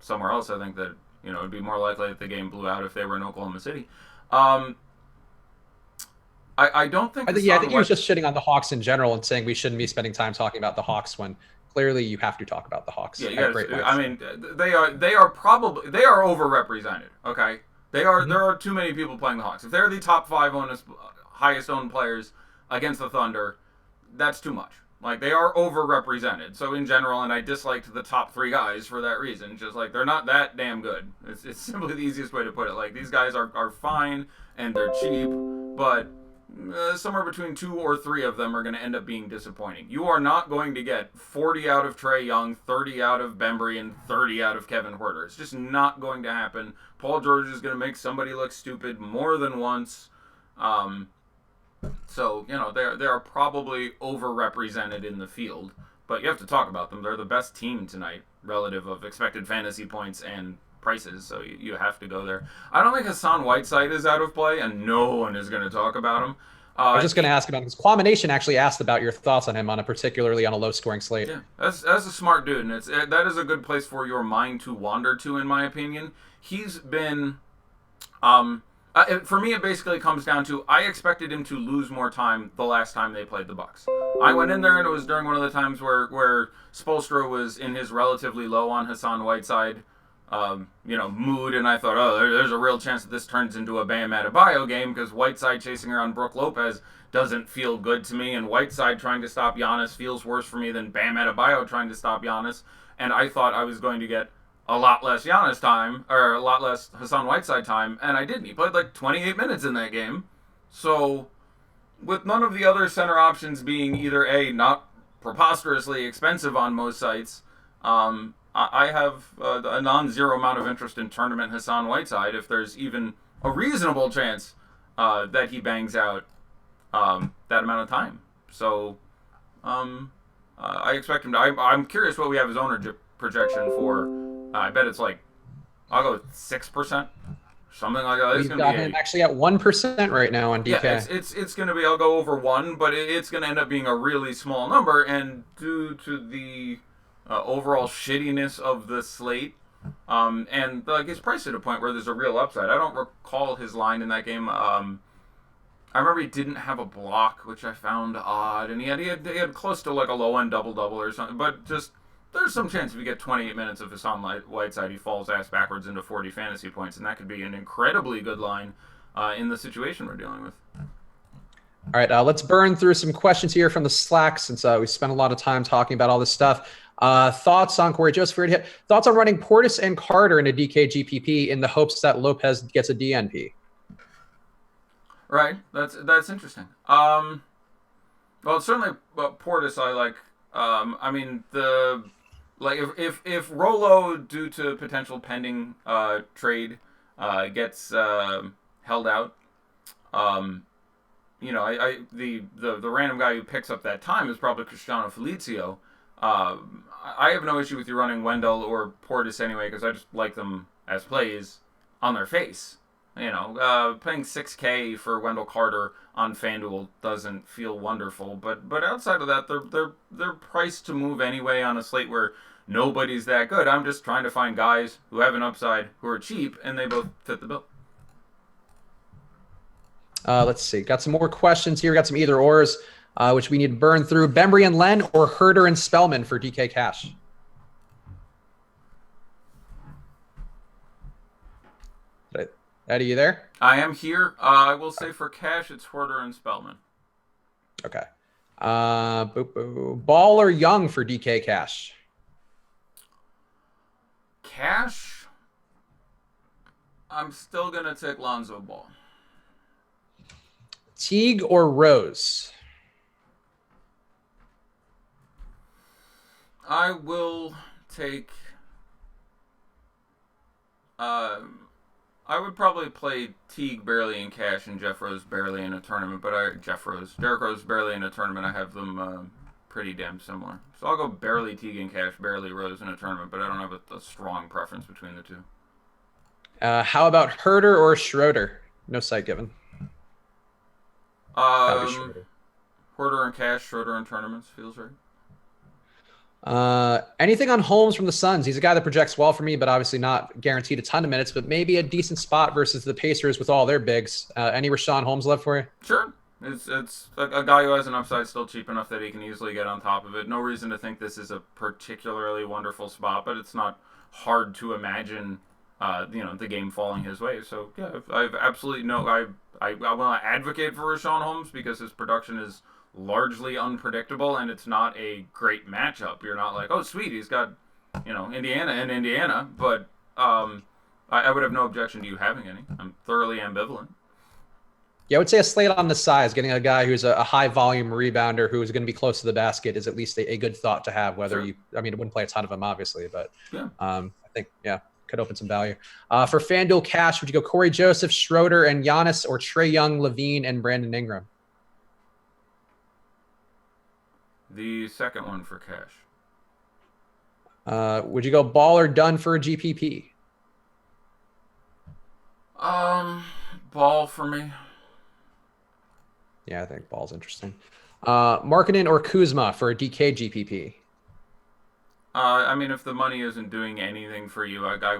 [SPEAKER 1] somewhere else. I think that it'd be more likely that the game blew out if they were in Oklahoma City. I don't think.
[SPEAKER 2] I think he was just shitting on the Hawks in general and saying we shouldn't be spending time talking about the Hawks when clearly you have to talk about the Hawks.
[SPEAKER 1] Yeah, I mean, they are overrepresented. Okay, there are too many people playing the Hawks. If they're the top 5 highest owned players against the Thunder, that's too much. Like, they are overrepresented. So in general, and I disliked the top 3 guys for that reason. Just like, they're not that damn good. It's simply the easiest way to put it. Like, these guys are fine and they're cheap, but somewhere between 2 or 3 of them are going to end up being disappointing. You are not going to get 40 out of Trae Young, 30 out of Bembry, and 30 out of Kevin Huerter. It's just not going to happen. Paul George is going to make somebody look stupid more than once. So, they are probably overrepresented in the field, but you have to talk about them. They're the best team tonight, relative of expected fantasy points and prices, so you have to go there. I don't think Hassan Whiteside is out of play, and no one is going to talk about him.
[SPEAKER 2] I was just going to ask about him, because Kwame Nation actually asked about your thoughts on him, particularly on a low-scoring slate.
[SPEAKER 1] Yeah, that's a smart dude, and that is a good place for your mind to wander to, in my opinion. He's been For me, it basically comes down to I expected him to lose more time the last time they played the Bucks. I went in there and it was during one of the times where Spoelstra was in his relatively low on Hassan Whiteside, mood, and I thought, oh, there's a real chance that this turns into a Bam Adebayo game because Whiteside chasing around Brook Lopez doesn't feel good to me, and Whiteside trying to stop Giannis feels worse for me than Bam Adebayo trying to stop Giannis, and I thought I was going to get a lot less Giannis time, or a lot less Hassan Whiteside time, and I didn't. He played like 28 minutes in that game. So, with none of the other center options being either A, not preposterously expensive on most sites, I have a non-zero amount of interest in tournament Hassan Whiteside if there's even a reasonable chance that he bangs out that amount of time. So, I expect him to. I'm curious what we have his owner projection for. I bet it's like, I'll go 6%, something like that.
[SPEAKER 2] We've got him actually at 1% right now on DK.
[SPEAKER 1] Yeah, it's going to be, I'll go over 1, but it's going to end up being a really small number, and due to the overall shittiness of the slate, and like his price at a point where there's a real upside. I don't recall his line in that game. I remember he didn't have a block, which I found odd, and he had close to like a low end double or something, but just. There's some chance if you get 28 minutes of Hassan Whiteside, he falls ass backwards into 40 fantasy points, and that could be an incredibly good line in the situation we're dealing with.
[SPEAKER 2] All right, let's burn through some questions here from the Slack since we spent a lot of time talking about all this stuff. Thoughts on Corey Joseph? Thoughts on running Portis and Carter in a DK GPP in the hopes that Lopez gets a DNP?
[SPEAKER 1] Right, that's interesting. Well, certainly Portis I like. I mean if Rolo, due to potential pending trade, gets held out, the random guy who picks up that time is probably Cristiano Felicio. I have no issue with you running Wendell or Portis anyway because I just like them as plays on their face. Paying $6K for Wendell Carter on FanDuel doesn't feel wonderful, but outside of that, they're priced to move anyway on a slate where nobody's that good. I'm just trying to find guys who have an upside, who are cheap, and they both fit the bill.
[SPEAKER 2] Let's see. Got some more questions here. We got some either ors, which we need to burn through. Bembry and Len or Herder and Spellman for DK Cash? Eddie, you there?
[SPEAKER 1] I am here. I will say for Cash, it's Herder and Spellman.
[SPEAKER 2] Okay. Ball or Young for DK Cash?
[SPEAKER 1] Cash, I'm still going to take Lonzo Ball.
[SPEAKER 2] Teague or Rose?
[SPEAKER 1] I will take... I would probably play Teague barely in Cash and Jeff Rose barely in a tournament, but Derek Rose barely in a tournament. I have them pretty damn similar. So I'll go barely Teague in Cash, barely Rose in a tournament, but I don't have a strong preference between the two.
[SPEAKER 2] How about Herder or Schroeder? No site given.
[SPEAKER 1] Herder and Cash, Schroeder in tournaments feels right.
[SPEAKER 2] Anything on Holmes from the Suns? He's a guy that projects well for me, but obviously not guaranteed a ton of minutes, but maybe a decent spot versus the Pacers with all their bigs. Any Rashawn Holmes love for you?
[SPEAKER 1] Sure. It's a guy who has an upside still cheap enough that he can easily get on top of it. No reason to think this is a particularly wonderful spot, but it's not hard to imagine, the game falling his way. So yeah, I've absolutely I want to advocate for Rashawn Holmes because his production is largely unpredictable, and it's not a great matchup. You're not like, oh, sweet, he's got, Indiana and Indiana, but I would have no objection to you having any. I'm thoroughly ambivalent.
[SPEAKER 2] Yeah, I would say a slate on the size, getting a guy who's a high volume rebounder who is going to be close to the basket is at least a good thought to have, whether
[SPEAKER 1] Sure.
[SPEAKER 2] it wouldn't play a ton of them, obviously, but
[SPEAKER 1] Yeah.
[SPEAKER 2] I think, could open some value. For FanDuel Cash, would you go Corey Joseph, Schroeder, and Giannis, or Trae Young, Levine, and Brandon Ingram?
[SPEAKER 1] The second one for Cash.
[SPEAKER 2] Would you go Ball or Dunn for a GPP?
[SPEAKER 1] Ball for me.
[SPEAKER 2] Yeah, I think Ball's interesting. Markkanen or Kuzma for a DK GPP?
[SPEAKER 1] I mean, if the money isn't doing anything for you, I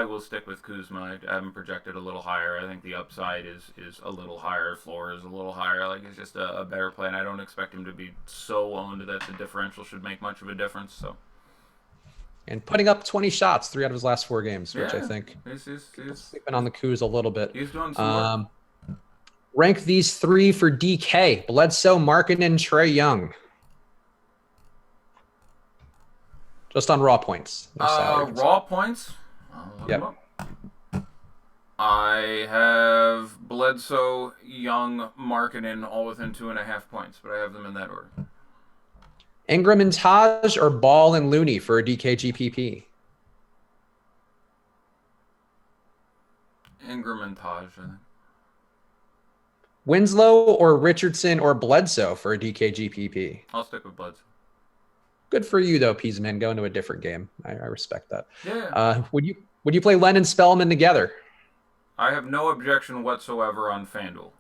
[SPEAKER 1] will stick with Kuzma. I haven't projected a little higher. I think the upside is a little higher. Floor is a little higher. Like, it's just a better play, and I don't expect him to be so owned that the differential should make much of a difference. So.
[SPEAKER 2] And putting up 20 shots, 3 out of his last 4 games, which I think
[SPEAKER 1] he's
[SPEAKER 2] sleeping on the Kuz a little bit.
[SPEAKER 1] He's doing some work.
[SPEAKER 2] Rank these 3 for DK: Bledsoe, Markkanen, Trae Young. Just on raw points.
[SPEAKER 1] Raw points?
[SPEAKER 2] Yep.
[SPEAKER 1] I have Bledsoe, Young, Markkanen all within 2.5 points, but I have them in that order.
[SPEAKER 2] Ingram and Taj or Ball and Looney for a DK GPP?
[SPEAKER 1] Ingram and Taj, I think.
[SPEAKER 2] Winslow or Richardson or Bledsoe for a DK GPP?
[SPEAKER 1] I'll stick with Bledsoe.
[SPEAKER 2] Good for you, though, Peasman. Go into a different game. I respect that.
[SPEAKER 1] Yeah.
[SPEAKER 2] Would you play Len and Spellman together?
[SPEAKER 1] I have no objection whatsoever on FanDuel,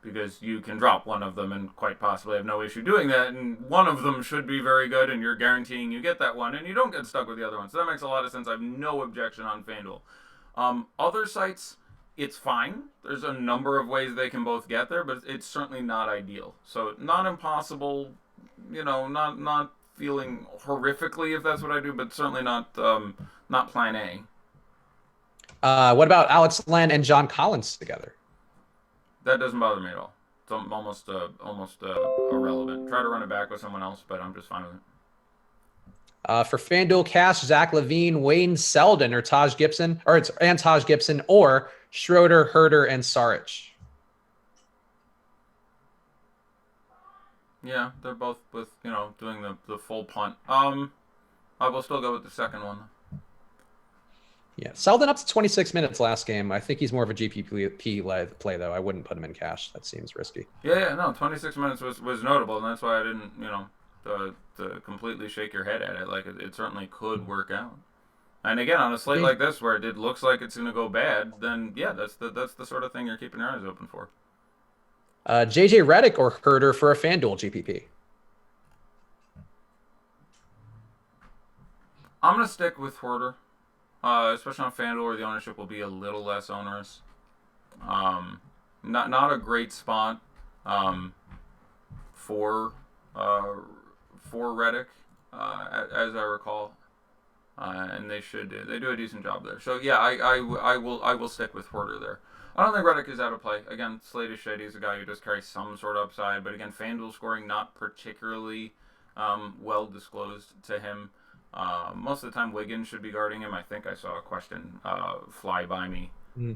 [SPEAKER 1] because you can drop one of them and quite possibly have no issue doing that, and one of them should be very good, and you're guaranteeing you get that one, and you don't get stuck with the other one. So that makes a lot of sense. I have no objection on FanDuel. Other sites, it's fine. There's a number of ways they can both get there, but it's certainly not ideal. So not impossible, not feeling horrifically if that's what I do, but certainly not plan A.
[SPEAKER 2] What about Alex Len and John Collins together?
[SPEAKER 1] That doesn't bother me at all. It's almost irrelevant. Try to run it back with someone else, but I'm just fine with it.
[SPEAKER 2] For FanDuel Cash, Zach LaVine, Wayne Selden, or Taj Gibson, or Schroeder, Herder, and Saric.
[SPEAKER 1] Yeah, they're both with doing the full punt. I will still go with the second one.
[SPEAKER 2] Yeah, Selden up to 26 minutes last game. I think he's more of a GPP play, though. I wouldn't put him in cash. That seems risky.
[SPEAKER 1] Yeah, no, 26 minutes was notable, and that's why I didn't, to completely shake your head at it. Like, it certainly could work out. And again, on a slate like this, where it looks like it's going to go bad, then yeah, that's the sort of thing you're keeping your eyes open for.
[SPEAKER 2] JJ Redick or Herder for a FanDuel GPP?
[SPEAKER 1] I'm going to stick with Herder. Especially on FanDuel, where the ownership will be a little less onerous. Not a great spot for Redick, as I recall, and they do a decent job there. So yeah, I will stick with Herder there. I don't think Redick is out of play. Again, Slate is shady. He's a guy who does carry some sort of upside, but again, FanDuel scoring not particularly well disclosed to him. Most of the time, Wiggins should be guarding him. I think I saw a question fly by me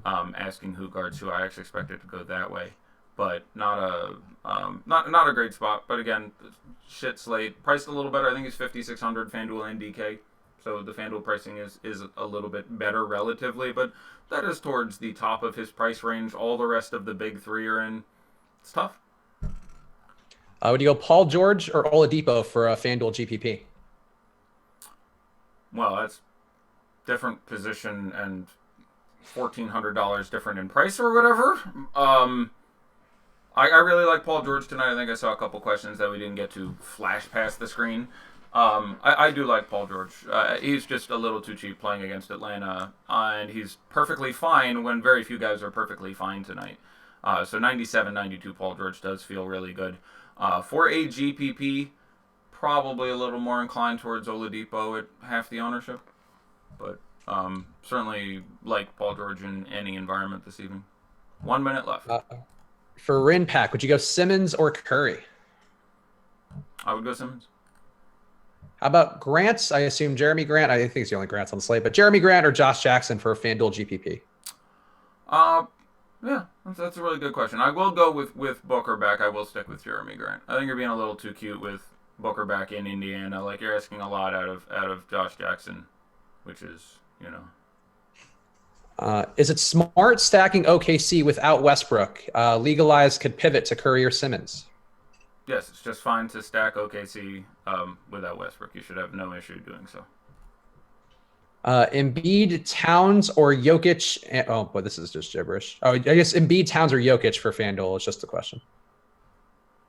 [SPEAKER 1] asking who guards who. I actually expected to go that way, but not a great spot. But again, shit slate priced a little better. I think it's 5,600 FanDuel and DK, so the FanDuel pricing is a little bit better relatively, but that is towards the top of his price range. All the rest of the big three are in. It's tough.
[SPEAKER 2] Would you go Paul George or Oladipo for a FanDuel GPP?
[SPEAKER 1] Well, that's different position and $1,400 different in price or whatever. I really like Paul George tonight. I think I saw a couple questions that we didn't get to flash past the screen. I do like Paul George. He's just a little too cheap playing against Atlanta, and he's perfectly fine when very few guys are perfectly fine tonight. So 97-92 Paul George does feel really good. For a GPP, probably a little more inclined towards Oladipo at half the ownership, but certainly like Paul George in any environment this evening. 1 minute left.
[SPEAKER 2] For Rinpack, would you go Simmons or Curry?
[SPEAKER 1] I would go Simmons.
[SPEAKER 2] How about Grant? I assume Jeremy Grant. I think he's the only Grants on the slate, but Jeremy Grant or Josh Jackson for a FanDuel GPP?
[SPEAKER 1] Yeah, that's a really good question. I will go with Booker back. I will stick with Jeremy Grant. I think you're being a little too cute with Booker back in Indiana. Like, you're asking a lot out of Josh Jackson, which is,
[SPEAKER 2] Is it smart stacking OKC without Westbrook? Legalized could pivot to Curry or Simmons.
[SPEAKER 1] Yes, it's just fine to stack OKC without Westbrook. You should have no issue doing so.
[SPEAKER 2] Embiid, Towns, or Jokic? Oh, boy, this is just gibberish. Oh, I guess Embiid, Towns, or Jokic for FanDuel is just a question.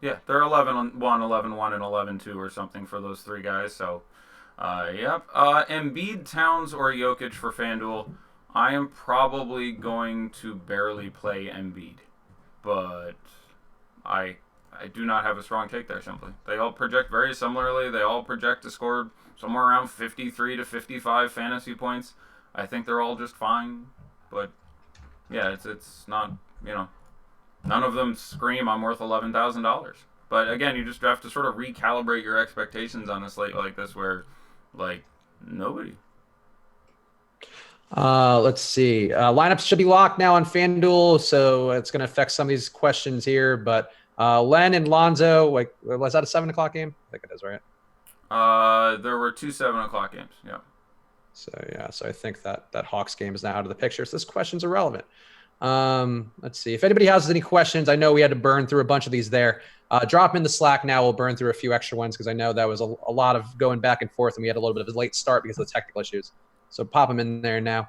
[SPEAKER 1] Yeah, they're 11-1, 11-1, and 11-2 or something for those three guys. So Yep. Embiid, Towns, or Jokic for FanDuel. I am probably going to barely play Embiid, but I do not have a strong take there. Simply, they all project very similarly. They all project to score somewhere around 53 to 55 fantasy points. I think they're all just fine, but yeah, it's not, none of them scream I'm worth $11,000. But again, you just have to sort of recalibrate your expectations on a slate like this, where like nobody.
[SPEAKER 2] Let's see. Lineups should be locked now on FanDuel, so it's going to affect some of these questions here. But Len and Lonzo, was that a 7 o'clock game? I think it is, right?
[SPEAKER 1] There were 2 7 o'clock games. Yeah.
[SPEAKER 2] So I think that Hawks game is now out of the picture. So this question's irrelevant. Let's see. If anybody has any questions, I know we had to burn through a bunch of these there. Drop them in the Slack now. We'll burn through a few extra ones because I know that was a lot of going back and forth, and we had a little bit of a late start because of the technical issues. So pop them in there now.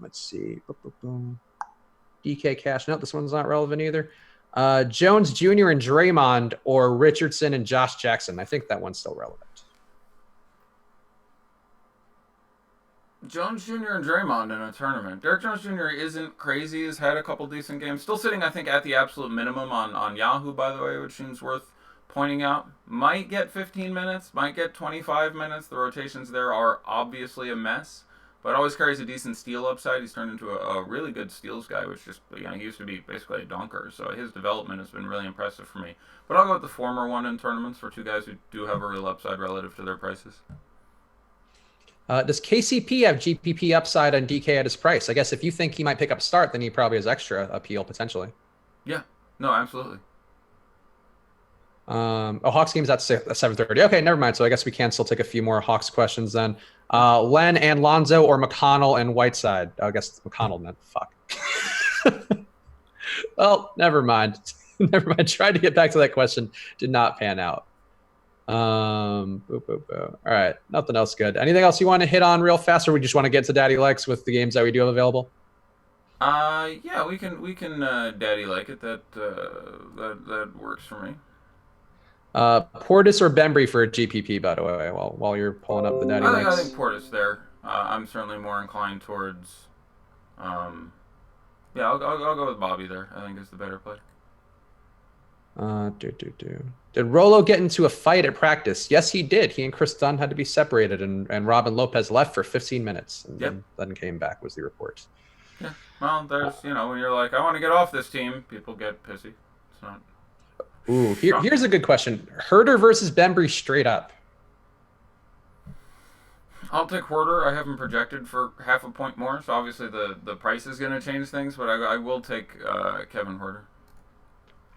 [SPEAKER 2] Let's see. DK Cash. No, this one's not relevant either. Jones Jr. and Draymond, or Richardson and Josh Jackson. I think that one's still relevant.
[SPEAKER 1] Jones Jr. and Draymond in a tournament. Derek Jones Jr. isn't crazy. Has had a couple decent games. Still sitting, I think, at the absolute minimum on Yahoo, by the way, which seems worth pointing out. Might get 15 minutes. Might get 25 minutes. The rotations there are obviously a mess, but always carries a decent steal upside. He's turned into a really good steals guy, which just, he used to be basically a dunker. So his development has been really impressive for me. But I'll go with the former one in tournaments for two guys who do have a real upside relative to their prices.
[SPEAKER 2] Does KCP have GPP upside on DK at his price? I guess if you think he might pick up a start, then he probably has extra appeal potentially.
[SPEAKER 1] Yeah, no, absolutely.
[SPEAKER 2] Hawks game's at 7:30. Okay, never mind. So I guess we can still take a few more Hawks questions then. Len and Lonzo, or McConnell and Whiteside? I guess it's McConnell then. Fuck. Well, never mind. Never mind. Tried to get back to that question. Did not pan out. All right, nothing else good. Anything else you want to hit on real fast, or we just want to get to Daddy Likes with the games that we do have available?
[SPEAKER 1] Yeah, we can Daddy Like it. That works for me.
[SPEAKER 2] Portis or Bembry for GPP, by the way, while you're pulling up the Daddy Likes.
[SPEAKER 1] I think Portis there. I'm certainly more inclined towards. I'll go with Bobby there. I think is the better play.
[SPEAKER 2] Did Rolo get into a fight at practice? Yes, he did. He and Chris Dunn had to be separated, and Robin Lopez left for 15 minutes and then came back, was the report.
[SPEAKER 1] Yeah, well, there's, when you're like, I want to get off this team, people get pissy. It's not.
[SPEAKER 2] Ooh, here's a good question. Herter versus Bembry straight up.
[SPEAKER 1] I'll take Herter. I have him projected for half a point more, so obviously the price is going to change things, but I will take Kevin Herter.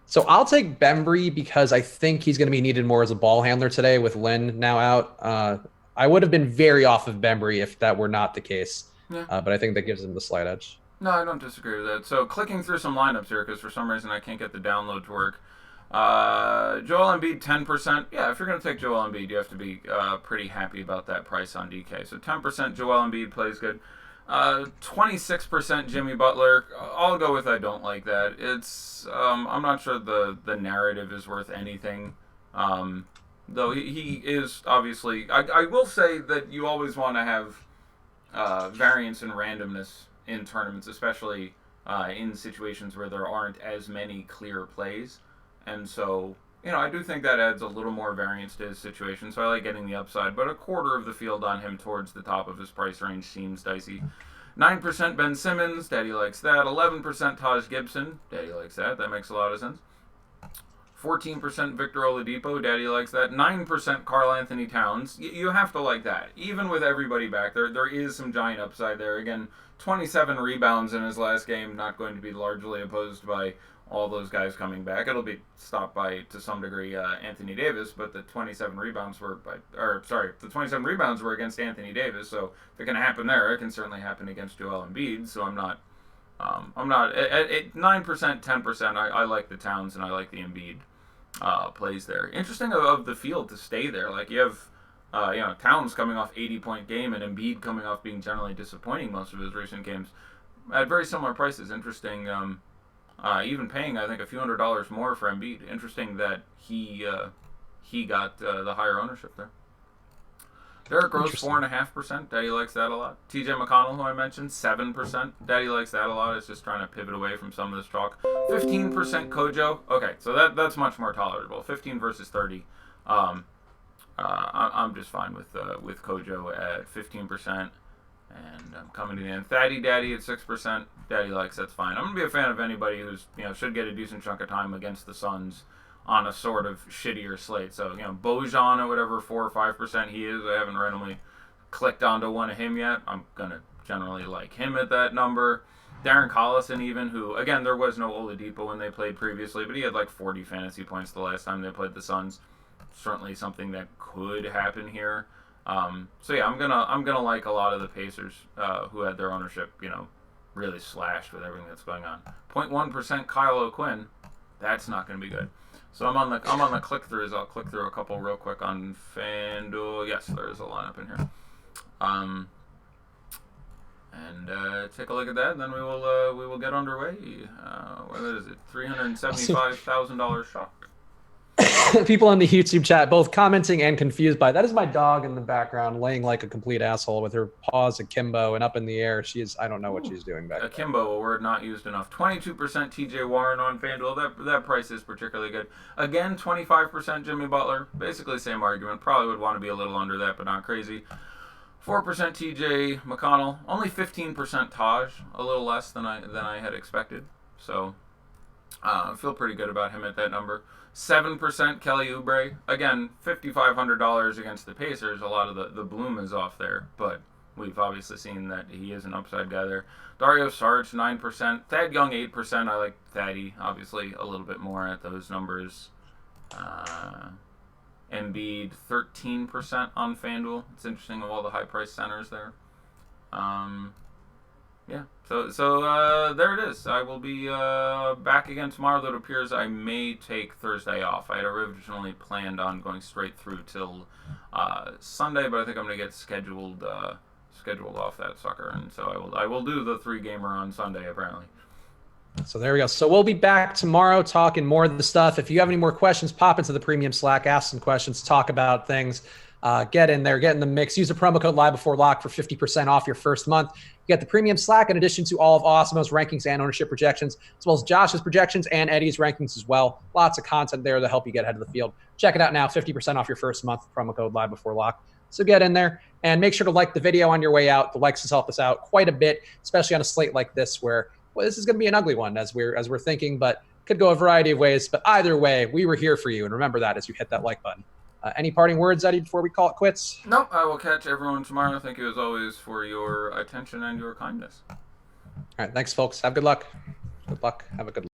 [SPEAKER 2] So I'll take Bembry because I think he's going to be needed more as a ball handler today with Lynn now out. I would have been very off of Bembry if that were not the case, but I think that gives him the slight edge.
[SPEAKER 1] No, I don't disagree with that. So clicking through some lineups here because for some reason I can't get the download to work. Joel Embiid 10%. Yeah, if you're going to take Joel Embiid, you have to be pretty happy about that price on DK. So 10% Joel Embiid plays good. 26% Jimmy Butler. I'll go with I don't like that. It's I'm not sure the narrative is worth anything. Though he is obviously. I will say that you always want to have variance and randomness in tournaments, especially in situations where there aren't as many clear plays. And so, I do think that adds a little more variance to his situation, so I like getting the upside. But a quarter of the field on him towards the top of his price range seems dicey. 9% Ben Simmons, Daddy likes that. 11% Taj Gibson, Daddy likes that. That makes a lot of sense. 14% Victor Oladipo, Daddy likes that. 9% Karl Anthony Towns. You have to like that. Even with everybody back there is some giant upside there. Again, 27 rebounds in his last game, not going to be largely opposed by all those guys coming back. It'll be stopped by, to some degree, Anthony Davis, but the 27 rebounds were against Anthony Davis, so if it can happen there, it can certainly happen against Joel Embiid, so I'm not at 9%, 10%, I like the Towns and I like the Embiid plays there. Interesting of the field to stay there. Like, you have Towns coming off 80-point game and Embiid coming off being generally disappointing most of his recent games at very similar prices. Interesting, even paying, I think, a few $100s more for Embiid. Interesting that he got the higher ownership there. Derrick Rose 4.5%. Daddy likes that a lot. TJ McConnell, who I mentioned, 7%. Daddy likes that a lot. It's just trying to pivot away from some of this chalk. 15% Kojo. Okay, so that's much more tolerable. 15 versus 30. I'm just fine with Kojo at 15%. And I'm coming to the end. Thaddy Daddy at 6%. Daddy likes, that's fine. I'm gonna be a fan of anybody who's should get a decent chunk of time against the Suns on a sort of shittier slate. So Bojan or whatever 4 or 5% he is. I haven't randomly clicked onto one of him yet. I'm gonna generally like him at that number. Darren Collison even, who again there was no Oladipo when they played previously, but he had like 40 fantasy points the last time they played the Suns. Certainly something that could happen here. So yeah, I'm gonna like a lot of the Pacers who had their ownership, really slashed with everything that's going on. 0.1% Kyle O'Quinn, that's not gonna be good. So I'm on the click throughs. I'll click through a couple real quick on FanDuel. Yes, there is a lineup in here. And take a look at that, and then we will get underway. What is it? $375,000 shot.
[SPEAKER 2] People in the YouTube chat both commenting and confused by that. Is my dog in the background laying like a complete asshole with her paws akimbo and up in the air. I don't know what she's doing back there.
[SPEAKER 1] Akimbo, a word not used enough. 22% TJ Warren on FanDuel. That price is particularly good. Again, 25% Jimmy Butler. Basically same argument. Probably would want to be a little under that, but not crazy. 4% TJ McConnell. Only 15% Taj. A little less than I had expected. So I feel pretty good about him at that number. 7% Kelly Oubre. Again, $5,500 against the Pacers. A lot of the bloom is off there, but we've obviously seen that he is an upside guy there. Dario Saric, 9%. Thad Young, 8%. I like Thaddy, obviously, a little bit more at those numbers. Embiid, 13% on FanDuel. It's interesting of all the high-priced centers there. Yeah, so there it is. I will be back again tomorrow, though it appears I may take Thursday off. I had originally planned on going straight through till Sunday, but I think I'm going to get scheduled off that sucker, and so I will do the 3-gamer on Sunday, apparently.
[SPEAKER 2] So there we go. So we'll be back tomorrow talking more of the stuff. If you have any more questions, pop into the premium Slack, ask some questions, talk about things. Get in there, get in the mix. Use the promo code LiveBeforeLock for 50% off your first month. You get the premium Slack in addition to all of Awesomo's rankings and ownership projections, as well as Josh's projections and Eddie's rankings as well. Lots of content there to help you get ahead of the field. Check it out now, 50% off your first month, promo code LiveBeforeLock. So get in there and make sure to like the video on your way out. The likes help us out quite a bit, especially on a slate like this where this is going to be an ugly one as we're thinking, but could go a variety of ways. But either way, we were here for you, and remember that as you hit that like button. Any parting words, Eddie, before we call it quits?
[SPEAKER 1] Nope, I will catch everyone tomorrow. Thank you, as always, for your attention and your kindness.
[SPEAKER 2] All right, thanks, folks. Have good luck. Good luck. Have a good